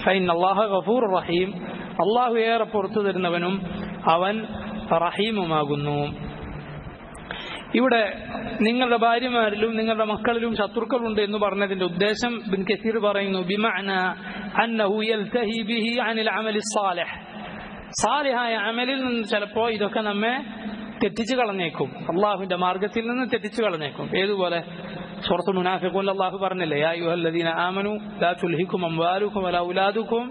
ഫഇന്നല്ലാഹ ഗഫൂറുർ റഹീം അല്ലാഹു ഏറെ പുറത്തു തരുന്നവനും അവൻ റഹീമുമാകുന്നു. ഇവിടെ നിങ്ങളുടെ ഭാര്യമാരിലും നിങ്ങളുടെ മക്കളിലും ശത്രുക്കളുണ്ട് എന്ന് പറഞ്ഞതിന്റെ ഉദ്ദേശം ഇബ്നു കസീർ പറയുന്നു, ബിമഅന അന്നഹു യൽതഹി ബിഹി അനിൽ അമലി സ്സാലിഹ്, സാലിഹായ അമലിൽ നിന്ന് ചിലപ്പോൾ ഇതൊക്കെ നമ്മെ തെറ്റിച്ചു കളഞ്ഞേക്കും, അള്ളാഹുവിന്റെ മാർഗത്തിൽ നിന്ന് തെറ്റിച്ചു കളഞ്ഞേക്കും. ഏതുപോലെ സൂറത്തുൽ മുനാഫിഖൂനിൽ അള്ളാഹു പറഞ്ഞില്ലേ, യാ അയ്യുഹല്ലദീന ആമനൂ ലാ തുൽഹികും അംവാലുകും വലാ ഔലാദുകും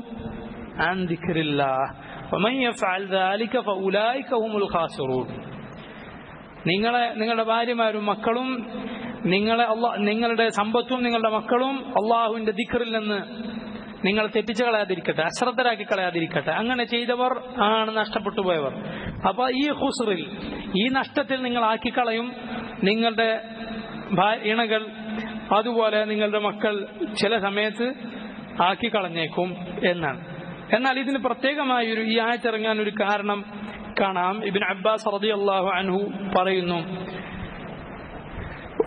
അൻ ദിക്രില്ലാഹ് വമൻ യഫ്അൽ ദാലിക ഫഉലൈക ഹുമുൽ ഖാസിറൂൻ. നിങ്ങളുടെ ഭാര്യമാരും മക്കളും നിങ്ങളുടെ സമ്പത്തും നിങ്ങളുടെ മക്കളും അള്ളാഹുവിന്റെ ദിക്റിൽ നിന്ന് നിങ്ങൾ തെറ്റിച്ചു കളയാതിരിക്കട്ടെ, അശ്രദ്ധരാക്കി കളയാതിരിക്കട്ടെ. അങ്ങനെ ചെയ്തവർ ആണ് നഷ്ടപ്പെട്ടു പോയവർ. അപ്പൊ ഈ ഖുസ്റിൽ, ഈ നഷ്ടത്തിൽ നിങ്ങൾ ആക്കിക്കളയും നിങ്ങളുടെ ഇണകൾ, അതുപോലെ നിങ്ങളുടെ മക്കൾ ചില സമയത്ത് ആക്കിക്കളഞ്ഞേക്കും എന്നാണ്. എന്നാൽ ഇതിന് പ്രത്യേകമായൊരു ഈ ആയത്തിറങ്ങാൻ ഒരു കാരണം കാണാം. ഇബ്നു അബ്ബാസ് റളിയല്ലാഹു അൻഹു പറയുന്നു,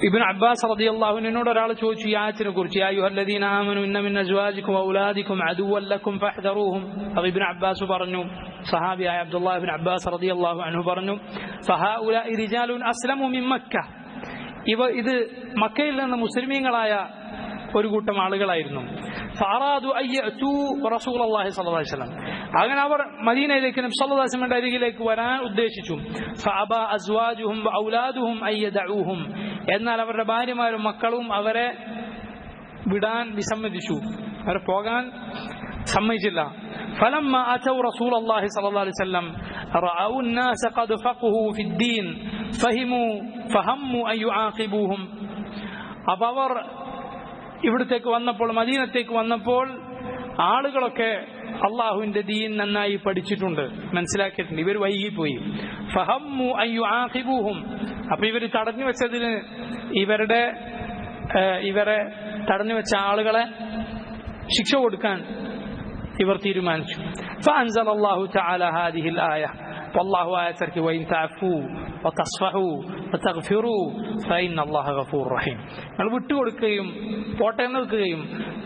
ഇബ്നു അബ്ബാസ് റളിയല്ലാഹു അൻഹുവിനോട് ഒരാൾ ചോദിച്ചു ഈ ആയത്തിനെ കുറിച്ച്, യാ അയ്യുഹല്ലദീന ആമനൂ ഇന്ന മിൻ അസ്വാജികും വഔലാദികും അദുവ്വൻ ലക്കും ഫഹ്ദറൂഹും. അപ്പോൾ ഇബ്നു അബ്ബാസ് പറഞ്ഞു, സഹാബിയായ അബ്ദുല്ലാഹ് ഇബ്നു അബ്ബാസ് റളിയല്ലാഹു അൻഹു പറഞ്ഞു, ഫഹഉലാഇ റിജാലുൻ അസ്ലമു മിൻ മക്ക, ഇത് മക്കയിൽ നിന്ന് മുസ്ലിമീങ്ങളായ ഒരു കൂട്ടം ആളുകളായിരുന്നു. ഫഅറാദു അയ്യഅതു റസൂലുള്ളാഹി സ്വല്ലല്ലാഹു അലൈഹി വസല്ലം, അങ്ങനെ അവർ മദീനയിലേക്ക് നബി സല്ലല്ലാഹു അലൈഹി വസല്ലമയുടെ അരികിലേക്ക് വരാൻ ഉദ്ദേശിച്ചു. ഫഅബാ അസ്വാജുഹും വഔലാദുഹും അയ്യദഊഹും, എന്നാൽ അവരുടെ ഭാര്യമാരും മക്കളും അവരെ വിടാൻ വിസമ്മതിച്ചു, അവരെ പോകാൻ സമ്മതിച്ചില്ല. فلما أتوا رسول الله صلى الله عليه وسلم رأوا الناس قد فقهوا في الدين فهموا أن يعاقبوهم. അപ്പോൾ അവർ ഇവിടത്തേക്ക് വന്നപ്പോൾ, മദീനത്തേക്ക് വന്നപ്പോൾ ആളുകളൊക്കെ അള്ളാഹുവിന്റെ ദീൻ നന്നായി പഠിച്ചിട്ടുണ്ട്, മനസ്സിലാക്കിയിട്ടുണ്ട്. ഇവർ വൈകിപ്പോയി. ഫഹമ്മു അൻ യുആഖിബൂഹും, അപ്പൊ ഇവർ തടഞ്ഞു വെച്ചതിന് ഇവരെ തടഞ്ഞു വെച്ച ആളുകളെ ശിക്ഷ കൊടുക്കാൻ ഇവർ തീരുമാനിച്ചു. فأنزل الله تعالى هذه الآية والله آية وإن تعفوا وتصفحوا وتغفروا فإن الله غفور رحيم. നിങ്ങൾ വിട്ടുകൊടുക്കുകയും പോട്ടെന്ന് വെക്കുകയും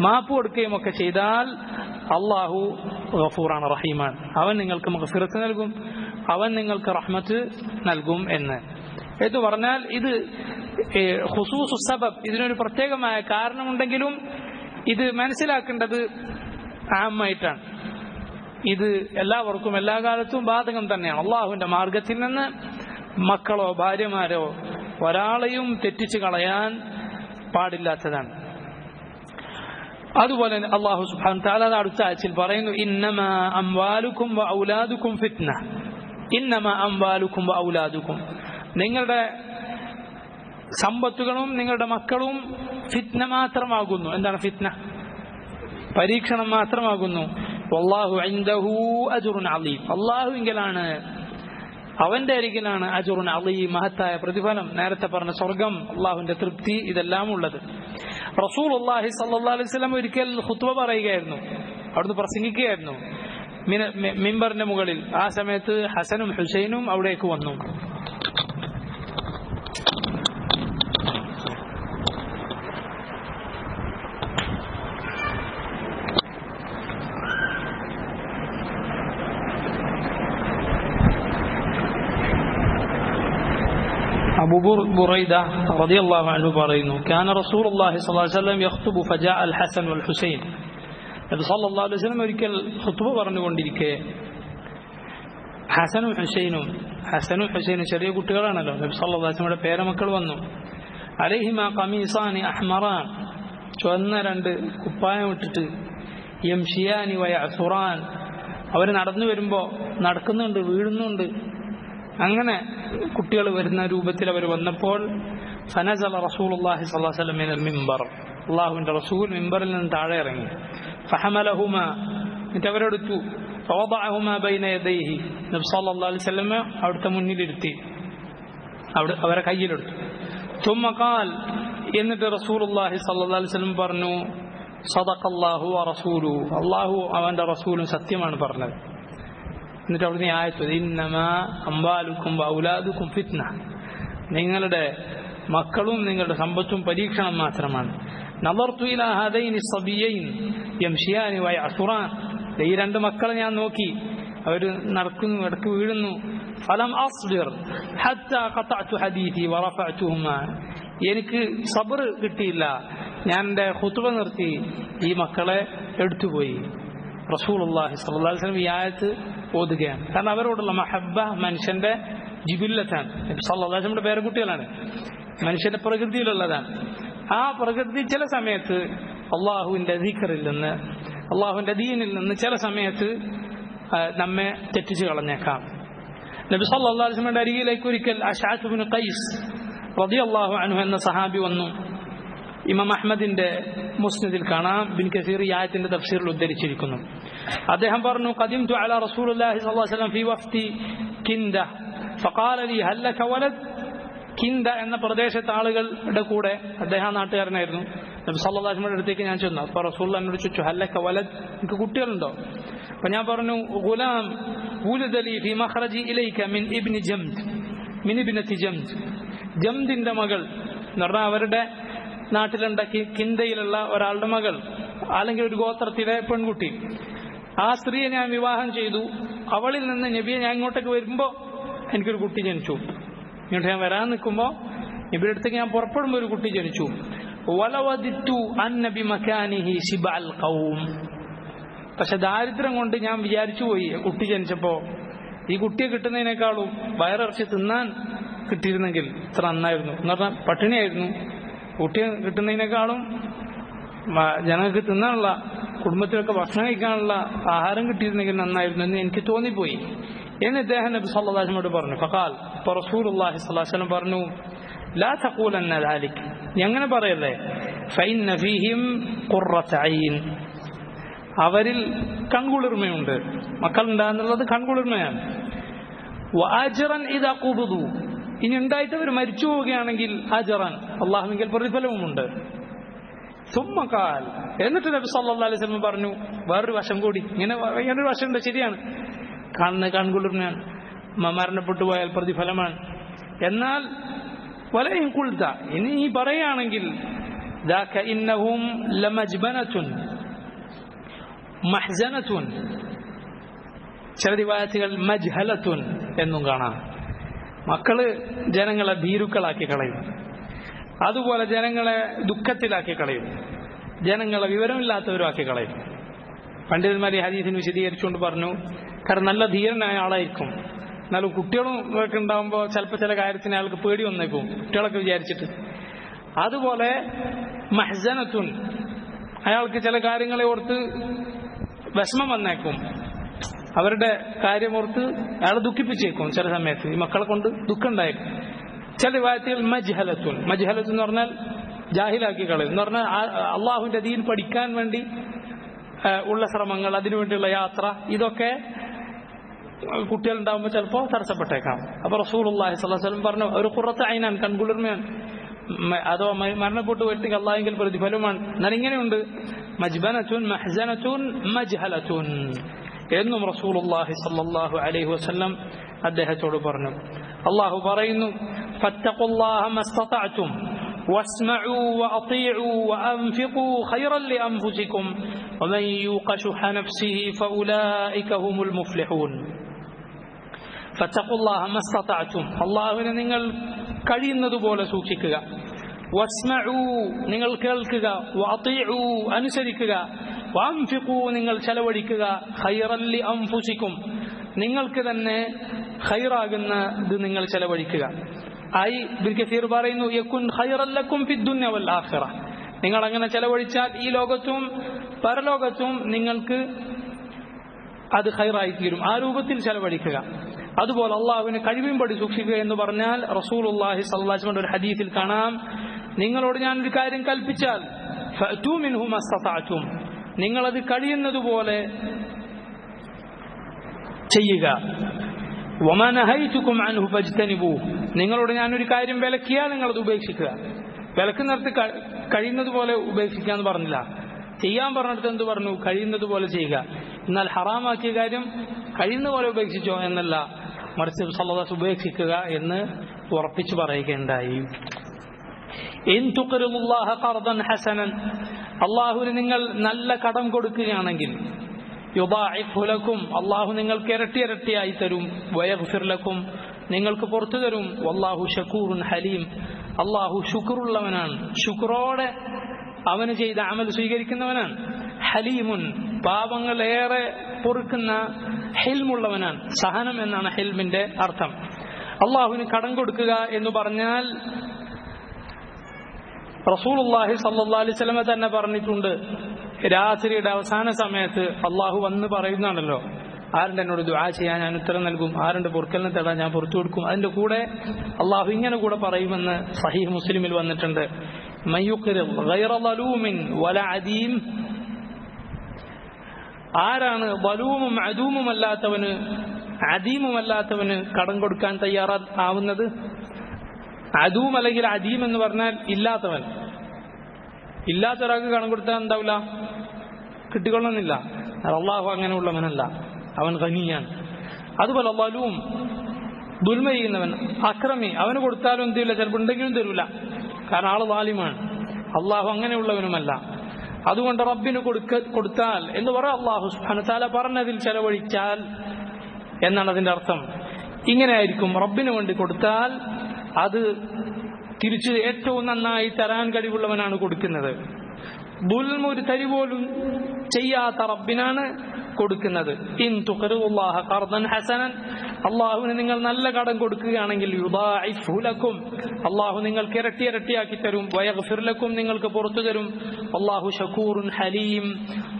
മാപ്പ് കൊടുക്കുകയും ഒക്കെ ചെയ്താൽ അള്ളാഹു ഗഫൂറാണ്, റഹീമാണ്. അവൻ നിങ്ങൾക്ക് മഗ്ഫിറത്ത് നൽകും, അവൻ നിങ്ങൾക്ക് റഹ്മത്ത് നൽകും എന്ന് പറഞ്ഞാൽ ഇത് ഖുസൂസു സബബ്, ഇതിനൊരു പ്രത്യേകമായ കാരണമുണ്ടെങ്കിലും ഇത് മനസ്സിലാക്കേണ്ടത് ആമായിട്ടാണ്. ഇത് എല്ലാവർക്കും എല്ലാ കാലത്തും ബാധകം തന്നെയാണ്. അള്ളാഹുവിന്റെ മാർഗത്തിൽ നിന്ന് മക്കളോ ഭാര്യമാരോ ഒരാളെയും തെറ്റിച്ച് കളയാൻ പാടില്ലാത്തതാണ്. അതുപോലെ അല്ലാഹു സുബ്ഹാനഹു വ തആല അടുത്ത ആയത്തിൽ പറയുന്നു, ഇന്നമാ അംവാലുക്കും വ ഔലാദുക്കും ഫിത്ന. ഇന്നമാ അംവാലുക്കും വ ഔലാദുക്കും, നിങ്ങളുടെ സമ്പത്തുകളും നിങ്ങളുടെ മക്കളും ഫിത്ന മാത്രമാകുന്നു. എന്താണ് ഫിത്ന? പരീക്ഷണം മാത്രമാകുന്നു. വല്ലാഹു ഇൻദഹു അജ്റുൻ അലീം, അല്ലാഹുവിങ്കലാണ്, അവന്റെ അരികിലാണ് അജ്റുൻ അലീം, മഹത്തായ പ്രതിഫലം. നേരത്തെ പറഞ്ഞ സ്വർഗം, അള്ളാഹുവിന്റെ തൃപ്തി, ഇതെല്ലാം ഉള്ളത്. റസൂലുള്ളാഹി സ്വല്ലല്ലാഹു അലൈഹി വസല്ലം ഒരിക്കൽ ഖുത്ബ പറയുകയായിരുന്നു, അവിടുന്ന് പ്രസംഗിക്കുകയായിരുന്നു മിമ്പറിന്റെ മുകളിൽ. ആ സമയത്ത് ഹസനും ഹുസൈനും അവിടേക്ക് വന്നു. أبو بريدة رضي الله عنه പറയുന്നു, كان رسول الله صلى الله عليه وسلم يخطب فجاء الحسن والحسين. നബി സല്ലല്ലാഹു അലൈഹി വസല്ലം ഒരിക്കൽ ഖുത്ബ പറഞ്ഞുകൊണ്ടിരിക്കെ ഹസനും ഹുസൈനും ചെറിയ കുട്ടികളാണല്ലോ, നബി സല്ലല്ലാഹു അലൈഹി വസല്ലമയുടെ പേരമക്കൾ വന്നു. അലൈഹിമാ ഖമീസാനി അഹ്മറാൻ, ചുവന്ന രണ്ട് കുപ്പായം ഇട്ടിട്ട്, യംഷിയാനി വയഅസുറാൻ, അവർ നടന്നു വരുമ്പോൾ നടക്കുന്നുണ്ട്, വീഴുന്നുണ്ട്. അങ്ങനെ കുട്ടികൾ വരുന്ന രൂപത്തിൽ അവർ വന്നപ്പോൾ ഫനസല റസൂലുള്ളാഹി സ്വല്ലല്ലാഹു അലൈഹി വസല്ലം മിനൽ മിമ്പർ, അല്ലാഹുവിന്റെ റസൂൽ മിമ്പറിൽ നിന്ന് താഴെ ഇറങ്ങി. ഫഹമലഹുമാ, എന്നിട്ട് അവരെടുത്തു. ഫവദഅഹുമാ ബൈന യദൈഹി, നബി സല്ലല്ലാഹു അലൈഹി വസല്ലം അവിടുത്തെ മുന്നിലിരുത്തി, അവരെ കയ്യിലെടുത്തു. തുമ്മ ഖാൽ, എന്നിട്ട് റസൂലുള്ളാഹി സ്വല്ലല്ലാഹു അലൈഹി വസല്ലം പറഞ്ഞു, സദഖല്ലാഹു വറസൂലുഹു, അല്ലാഹു അവന്റെ റസൂലും സത്യമാണ് പറഞ്ഞത്. എന്നിട്ട് അവിടുന്ന് ആയത്ത്, ഇന്നമാ അംവാലുക്കും ഔലാദുക്കും ഫിത്ന, നിങ്ങളുടെ മക്കളും നിങ്ങളുടെ സമ്പത്തും പരീക്ഷണം മാത്രമാണ്. നദർതു ഇലാ ഹദൈനി സബിയൈൻ യംഷിയാനി വയഅസുറാൻ, ഈ രണ്ട് മക്കളെ ഞാൻ നോക്കി, അവർ നടക്കുന്നു, ഇടയ്ക്ക് വീഴുന്നു. ഫലം അസ്ബിർ ഹത്താ ഖതഅതു ഹദീഥി വറഫഅതുഹുമാ, എനിക്ക് സബർ കിട്ടിയില്ല, ഞാൻ എൻ്റെ ഖുത്ബ നിർത്തി, ഈ മക്കളെ എടുത്തുപോയി. റസൂലുള്ളാഹി സ്വല്ലല്ലാഹു അലൈഹി വസല്ലം ഈ ആയത്ത് ഓതുകയാണ്. കാരണം അവരോടുള്ള മഹബ്ബ മനുഷ്യന്റെ ജിബില്ലത്താണ്. നബി സല്ലല്ലാഹു അലൈഹി വസല്ലമയുടെ പേരക്കുട്ടികളാണ്, മനുഷ്യന്റെ പ്രകൃതിയിലുള്ളതാണ്. ആ പ്രകൃതി ചില സമയത്ത് അള്ളാഹുവിന്റെ ദിക്റിൽ നിന്ന്, അള്ളാഹുവിന്റെ ദീനിൽ നിന്ന് ചില സമയത്ത് നമ്മെ തെറ്റിച്ച് കളഞ്ഞേക്കാം. നബി സല്ലല്ലാഹു അലൈഹി വസല്ലമയുടെ അരികിലേക്ക് ഒരിക്കൽ അശ്അത്ത് ഇബ്നു ഖൈസ് റളിയല്ലാഹു അൻഹു എന്ന സഹാബി വന്നു. ഇമാം അഹ്മദിന്റെ മുസ്നദിൽ കാണാം, ഇബ്നു കസീർ ഈ ആയത്തിന്റെ തഫ്സീറിൽ ഉദ്ധരിച്ചിരിക്കുന്നു. അദ്ദേഹം പറഞ്ഞു, ഖദിംതു അലാ റസൂലില്ലാഹി സ്വല്ലല്ലാഹു അലൈഹി വസല്ലം ഫീ വഫ്തി കിൻദ ഫഖാല ലി ഹൽ ലക വലദ്. കിൻദ എന്ന പ്രദേശത്തെ ആളുകളുടെ കൂടെ, അദ്ദേഹം നാട്ടുകാരനായിരുന്നു. നബി സല്ലല്ലാഹു അലൈഹി വസല്ലമയുടെ അടുത്തേക്ക് ഞാൻ ചെന്നു. അപ്പോൾ റസൂലുള്ളാഹി എന്നോട് ചോദിച്ചു, ഹൽ ലക വലദ്, നിങ്ങൾക്ക് കുട്ടികളുണ്ടോ? അപ്പോൾ ഞാൻ പറഞ്ഞു, ഗുലാം വുലിദ ലി ഫീ മഖ്റജി ഇലൈക മിൻ ഇബ്നി ജംദ് മിൻ ഇബ്നതി ജംദ്. ജംദിന്റെ മകൾ എന്ന് പറഞ്ഞാൽ അവരുടെ നാട്ടിലുണ്ടാക്കി കിന്തയിലുള്ള ഒരാളുടെ മകൾ, അല്ലെങ്കിൽ ഒരു ഗോത്രത്തിലെ പെൺകുട്ടി, ആ സ്ത്രീയെ ഞാൻ വിവാഹം ചെയ്തു. അവളിൽ നിന്ന് നബിയെ ഞാൻ ഇങ്ങോട്ടേക്ക് വരുമ്പോൾ എനിക്കൊരു കുട്ടി ജനിച്ചു. ഇങ്ങോട്ട് ഞാൻ വരാൻ നിൽക്കുമ്പോൾ നബിയുടെ അടുത്തേക്ക് ഞാൻ പുറപ്പെടുമ്പോൾ ഒരു കുട്ടി ജനിച്ചു. വലവദിത്തു അന്ന ബിമകാനിഹി ശിബഅൽ ഖൗം. പക്ഷെ ദാരിദ്ര്യം കൊണ്ട് ഞാൻ വിചാരിച്ചു പോയി, കുട്ടി ജനിച്ചപ്പോൾ ഈ കുട്ടിയെ കിട്ടുന്നതിനേക്കാളും വയറിറച്ചി തിന്നാൻ കിട്ടിയിരുന്നെങ്കിൽ ഇത്ര നന്നായിരുന്നു. എന്ന് പറഞ്ഞാൽ പട്ടിണിയായിരുന്നു. കുട്ടിയെ കിട്ടുന്നതിനേക്കാളും ജനങ്ങൾക്ക് തിന്നാനുള്ള, കുടുംബത്തിലൊക്കെ ഭക്ഷണം കഴിക്കാനുള്ള ആഹാരം കിട്ടിയിരുന്നെങ്കിൽ നന്നായിരുന്നു എന്ന് എനിക്ക് തോന്നിപ്പോയി എന്ന് ഇദ്ദേഹം നബി സല്ലല്ലാഹു അലൈഹി വസല്ലം പറഞ്ഞു. ഫഖാൽ, അപ്പോൾ റസൂലുള്ളാഹി സ്വല്ലല്ലാഹു അലൈഹി വസല്ലം പറഞ്ഞു, ലാ തഖൂലന്ന ദാലിക്, അങ്ങനെ പറയല്ലേ. ഫഇന്ന ഫീഹിം ഖുർറത ഐൻ, അവരിൽ കൺകുളിർമയുണ്ട്. മക്കൾ ഉണ്ടാകുന്നുള്ളത് കൺകുളിർമയാണ്. വഅജ്റൻ ഇദാ ഖുബിദു, ഇനി ഉണ്ടായിട്ട് അവർ മരിച്ചു പോവുകയാണെങ്കിൽ അജ്റൻ, അല്ലാഹുവിങ്കൽ പ്രതിഫലവുമുണ്ട്. സുമ്മ ഖാൽ, എന്നിട്ട് നബി സല്ലല്ലാഹു അലൈഹി വസല്ലം പറഞ്ഞു വേറൊരു വശം കൂടി. ഇങ്ങനൊരു വശമുണ്ട്, ശരിയാണ്, കൺകുളിർനാണ്, മരണപ്പെട്ടു പോയാൽ പ്രതിഫലമാണ്. എന്നാൽ വലഇൻ ഖുൽത, ഇനി ഈ പറയുകയാണെങ്കിൽ ദാക ഇന്നഹും ലമജ്ബനതുൻ മഹ്സനതുൻ, ചില റിവായത്തുകൾ മജ്ഹലത്തുൻ എന്നും കാണാം. മക്കള് ജനങ്ങളെ ഭീരുക്കളാക്കി കളയും, അതുപോലെ ജനങ്ങളെ ദുഃഖത്തിലാക്കി കളയും, ജനങ്ങളെ വിവരമില്ലാത്തവരാക്കി കളയും. പണ്ഡിതന്മാർ ഈ ഹദീസിന് വിശദീകരിച്ചുകൊണ്ട് പറഞ്ഞു, കാരണം നല്ല ധീരനായ ആളായിരിക്കും, എന്നാലും കുട്ടികളും ഒക്കെ ഉണ്ടാകുമ്പോൾ ചിലപ്പോൾ ചില കാര്യത്തിന് അയാൾക്ക് പേടി വന്നേക്കും, കുട്ടികളൊക്കെ വിചാരിച്ചിട്ട്. അതുപോലെ മഹ്സനത്തുൻ, അയാൾക്ക് ചില കാര്യങ്ങളെ ഓർത്ത് വിഷമം വന്നേക്കും, അവരുടെ കാര്യമോർത്ത് അയാളെ ദുഃഖിപ്പിച്ചേക്കും. ചില സമയത്ത് ഈ മക്കളെ കൊണ്ട് ദുഃഖം ഉണ്ടായേക്കും. ചില വായത്തുകൾ മജ്ഹലത്തുൻ, മജ്ഹലത്ത് എന്ന് പറഞ്ഞാൽ ജാഹിലാക്കി കളയും എന്ന് പറഞ്ഞാൽ അള്ളാഹുവിന്റെ ദീൻ പഠിക്കാൻ വേണ്ടി ഉള്ള ശ്രമങ്ങൾ, അതിനുവേണ്ടിയുള്ള യാത്ര, ഇതൊക്കെ കുട്ടികൾ ഉണ്ടാകുമ്പോൾ ചിലപ്പോൾ തടസ്സപ്പെട്ടേക്കാം. അപ്പൊ റസൂലുള്ളാഹി സ്വല്ലല്ലാഹു അലൈഹി വസല്ലം പറഞ്ഞു, ഒരു ഖുറത്ത ഐനാൻ, കൺകുളിർമയാണ്, അതോ മരണപ്പെട്ടു പോയിട്ട് അള്ളാഹുവിൽ പ്രതിഫലമാണ്. എന്നാൽ ഇങ്ങനെയുണ്ട് മജ്ബനത്തുൻ മഹ്സനത്തുൻ മജ്ഹലത്തുൻ എന്നും റസൂലുള്ളാഹി സ്വല്ലല്ലാഹു അലൈഹി വസല്ലം അദ്ദേഹത്തോട് പറഞ്ഞു. അള്ളാഹു പറയുന്നു, ഫത്തഖുല്ലാഹ മസ്തതഅതും വസ്മഉ വഅതീഉ വഅൻഫിഖു ഖൈറൻ ലിഅൻഫുസികും വമൻ യൂഖ ശുഹ നഫ്സിഹി ഫഉലൈക ഹുമുൽ മുഫ്ലിഹൂൻ. ഫത്തഖുല്ലാഹ മസ്തതഅതും, അള്ളാഹുവിനെ നിങ്ങൾ കഴിയുന്നതുപോലെ സൂക്ഷിക്കുക. വസ്മഉ, നിങ്ങൾ കേൾക്കുക. വഅതീഉ, അനുസരിക്കുക. വഅൻഫിഖു, നിങ്ങൾ ചെലവഴിക്കുക. ഖൈറൻ ലിഅൻഫുസികും, നിങ്ങൾക്ക് തന്നെ ഖൈറാകുന്നത് നിങ്ങൾ ചെലവഴിക്കുക. ആയി ഇബ്നു കസീർ പറയുന്നു, യകുൻ ഖൈറൻ ലക്കും ഫിദ്ദുനിയ വൽ ആഖിറ, നിങ്ങൾ അങ്ങനെ ചെലവഴിച്ചാൽ ഈ ലോകത്തും പരലോകത്തും നിങ്ങൾക്ക് അത് ഖൈറായി തീരും. ആ രൂപത്തിൽ ചെലവഴിക്കുക. അതുപോലെ അള്ളാഹുവിനെ കഴിവിൻപടി സൂക്ഷിക്കുക എന്ന് പറഞ്ഞാൽ റസൂലുള്ളാഹി സ്വല്ലല്ലാഹു അലൈഹി വസല്ലം ഒരു ഹദീസിൽ കാണാം, നിങ്ങളോട് ഞാൻ ഒരു കാര്യം കൽപ്പിച്ചാൽ ഫഅതു മിൻഹു മസ്തതഅതും, നിങ്ങളത് കഴിയുന്നതുപോലെ ചെയ്യുക. വമാ നഹൈതുകും അൻഹു ഫജ്തനിബൂഹ്, നിങ്ങളോട് ഞാനൊരു കാര്യം വിലക്കിയാൽ നിങ്ങളത് ഉപേക്ഷിക്കുക. വിലക്കുന്നിടത്ത് കഴിയുന്നത് പോലെ ഉപേക്ഷിക്കുക എന്ന് പറഞ്ഞില്ല, ചെയ്യാൻ പറഞ്ഞിടത്ത് എന്ത് പറഞ്ഞു? കഴിയുന്നത് പോലെ ചെയ്യുക. എന്നാൽ ഹറാമാക്കിയ കാര്യം കഴിയുന്ന പോലെ ഉപേക്ഷിച്ചോ എന്നല്ല, മറിച്ച് സല്ലല്ലാഹു അലൈഹി വസല്ലം ഉപേക്ഷിക്കുക എന്ന് ഉറപ്പിച്ചു പറയുകയുണ്ടായി. ഇൻ തുഖ്രിദുല്ലാഹ ഖർദൻ ഹസനൻ, അല്ലാഹുവിന് നിങ്ങൾ നല്ല കടം കൊടുക്കുകയാണെങ്കിൽ യുദാഇഫു ലക്കും, അല്ലാഹു നിങ്ങൾക്ക് ഇരട്ടി ഇരട്ടിയായി തരും. വയഗ്ഫിർ ലക്കും, നിങ്ങൾക്ക് പുറത്തു തരും. വല്ലാഹു ശകൂറുൻ ഹലീം, അല്ലാഹു ശുക്റുള്ളവനാണ്, ശുക്രോടെ അവന് ചെയ്ത അമൽ സ്വീകരിക്കുന്നവനാണ്. ഹലീമുൻ, പാപങ്ങൾ ഏറെ പൊറുക്കുന്ന ഹിൽമുള്ളവനാണ്. സഹനം എന്നാണ് ഹിൽമിന്റെ അർത്ഥം. അള്ളാഹുവിന് കടം കൊടുക്കുക എന്ന് പറഞ്ഞാൽ റസൂലുള്ളാഹി സ്വല്ലല്ലാഹു അലൈഹി വസല്ലം തന്നെ പറഞ്ഞിട്ടുണ്ട്, രാത്രിയുടെ അവസാന സമയത്ത് അള്ളാഹു വന്ന് പറയുന്നതാണല്ലോ, ആരുണ്ട് എന്നോട് ദുആ ചെയ്യാൻ ഞാൻ ഉത്തരം നൽകും, ആരുണ്ട് പൊറുക്കലിനെ തേടാൻ ഞാൻ പുറത്തു കൊടുക്കും. അതിന്റെ കൂടെ അള്ളാഹു ഇങ്ങനെ കൂടെ പറയുമെന്ന് സഹീഹ് മുസ്ലിമിൽ വന്നിട്ടുണ്ട്, മയ്യുഖ്രിദ് ഗൈറ ളലൂമിൻ വല അദീം, ആരാണ് വലൂമും അദൂമുമല്ലാത്തവന് അദീമുമല്ലാത്തവന് കടം കൊടുക്കാൻ തയ്യാറാവുന്നത്? അദൂം അല്ലെങ്കിൽ അദീം എന്ന് പറഞ്ഞാൽ ഇല്ലാത്തവൻ. ഇല്ലാത്ത ഒരാൾക്ക് കടം കൊടുത്താൽ എന്താവില്ല, കിട്ടിക്കൊള്ളുന്നില്ല. അള്ളാഹു അങ്ങനെയുള്ളവനല്ല, അവൻ ഖനിയാണ്. അതുപോലെ വലൂം, ദുൽമ ചെയ്യുന്നവൻ, അക്രമി, അവന് കൊടുത്താലും എന്തില്ല, ചിലപ്പോൾ ഉണ്ടെങ്കിലും തരൂല, കാരണം ആള് വാലിമാണ്. അള്ളാഹു അങ്ങനെയുള്ളവനുമല്ല. അതുകൊണ്ട് റബ്ബിന് കൊടുത്താൽ എന്ന് പറയാം, അള്ളാഹു സുബ്ഹാനഹു വ തആല പറഞ്ഞതിൽ ചെലവഴിച്ചാൽ എന്നാണ് അതിന്റെ അർത്ഥം. ഇങ്ങനെയായിരിക്കും, റബ്ബിന് വേണ്ടി കൊടുത്താൽ അത് തിരിച്ച് ഏറ്റവും നന്നായി തരാൻ കഴിവുള്ളവനാണ് കൊടുക്കുന്നത്. ദുൽമ ഒരു തരി പോലും ചെയ്യാത്ത റബ്ബിനാണ് കൊടുക്കുന്നത്. ഇൻ തുഖ്രിദുല്ലാഹ ഖർദൻ ഹസനൻ, അള്ളാഹുവിന് നിങ്ങൾ നല്ല കടം കൊടുക്കുകയാണെങ്കിൽ യുദാഇഫു ലക്കും, അള്ളാഹു നിങ്ങൾക്ക് ഇരട്ടി ഇരട്ടിയാക്കി തരും. വയഗ്ഫിർ ലക്കും, നിങ്ങൾക്ക് പുറത്തു തരും. അള്ളാഹു ശകൂറുൻ ഹലീം,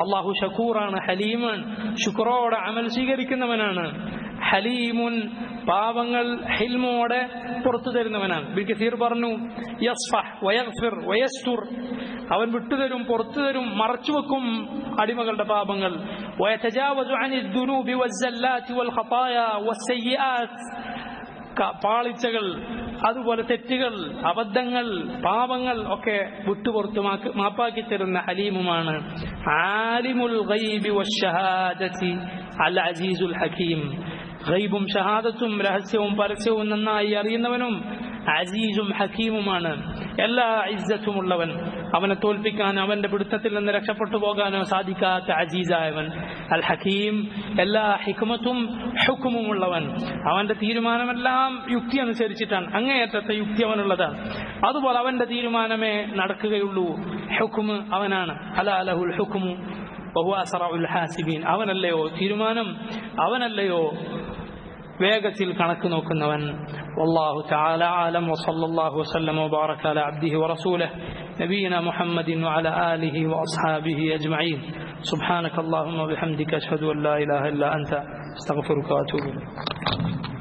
അള്ളാഹു ശകൂറാണ്, ഹലീമാണ്, ശുക്രോടെ അമൽ സ്വീകരിക്കുന്നവനാണ്. ഹലീമുൻ, പാവങ്ങൾ ഹിൽമോടെ പുറത്തു തരുന്നവനാണ്. ഇബ്നു കസീർ പറഞ്ഞു, യസ്ഫഹ് വയഗ്ഫിർ വയസ്തുർ, അവൻ വിട്ടുതരും, പുറത്തു തരും, മറച്ചുവെക്കും അടിമകളുടെ പാപങ്ങൾ. വയതജാവസു അനി ദുനൂബി വസ്സല്ലാത്തി വൽ ഖതായ വസ്സയ്യിആത്ത്, പാളിച്ചകൾ, അതുപോലെ തെറ്റുകൾ, അബദ്ധങ്ങൾ, പാപങ്ങൾ ഒക്കെ വിട്ടുപുറത്ത് മാപ്പാക്കി തരുന്ന ഹലീമുമാണ്. ആലിമുൽ ഗൈബി വശ്ശഹാദതി അൽ അസീസുൽ ഹകീം. ഗൈബും ഷഹാദത്തും രഹസ്യവും പരസ്യവും നന്നായി അറിയുന്നവനും അസീസും ഹക്കീമുമാണ്. എല്ലാ ഇസ്സത്തുമുള്ളവൻ, അവനെ തോൽപ്പിക്കാൻ, അവന്റെ പിടുത്തത്തിൽ നിന്ന് രക്ഷപ്പെട്ടു പോകാനോ സാധിക്കാത്ത അസീസായവൻ. അൽ ഹക്കീം, എല്ലാ ഹിക്മത്തും ഹുക്കുമുള്ളവൻ. അവന്റെ തീരുമാനമെല്ലാം യുക്തി അനുസരിച്ചിട്ടാണ്, അങ്ങേയറ്റത്തെ യുക്തി അവനുള്ളതാണ്. അതുപോലെ അവന്റെ തീരുമാനമേ നടക്കുകയുള്ളൂ. ഹുക്കുമ് അവനാണ്. അലാ ലഹുൽ ഹുക്മു വഹുവ അസ്റഉൽ ഹാസിബീൻ. അവനല്ലയോ തീരുമാനം, അവനല്ലയോ വേഗത്തിൽ കണക്ക് നോക്കുന്നവൻ. വല്ലാഹു തആല അലം. വസല്ലല്ലാഹു വസല്ലമ വബാറക അലാ അബ്ദിഹി വറസൂലിഹി നബിയിനാ മുഹമ്മദിൻ വഅലാ ആലിഹി വഅസ്ഹാബിഹി അജ്മഈൻ. സുബ്ഹാനക അല്ലാഹുമ്മ വബിഹംദിക അശ്ഹദു അൻ ലാ ഇലാഹ ഇല്ലാ അൻത അസ്തഗ്ഫിറുക വഅതൂബു ഇലൈക്.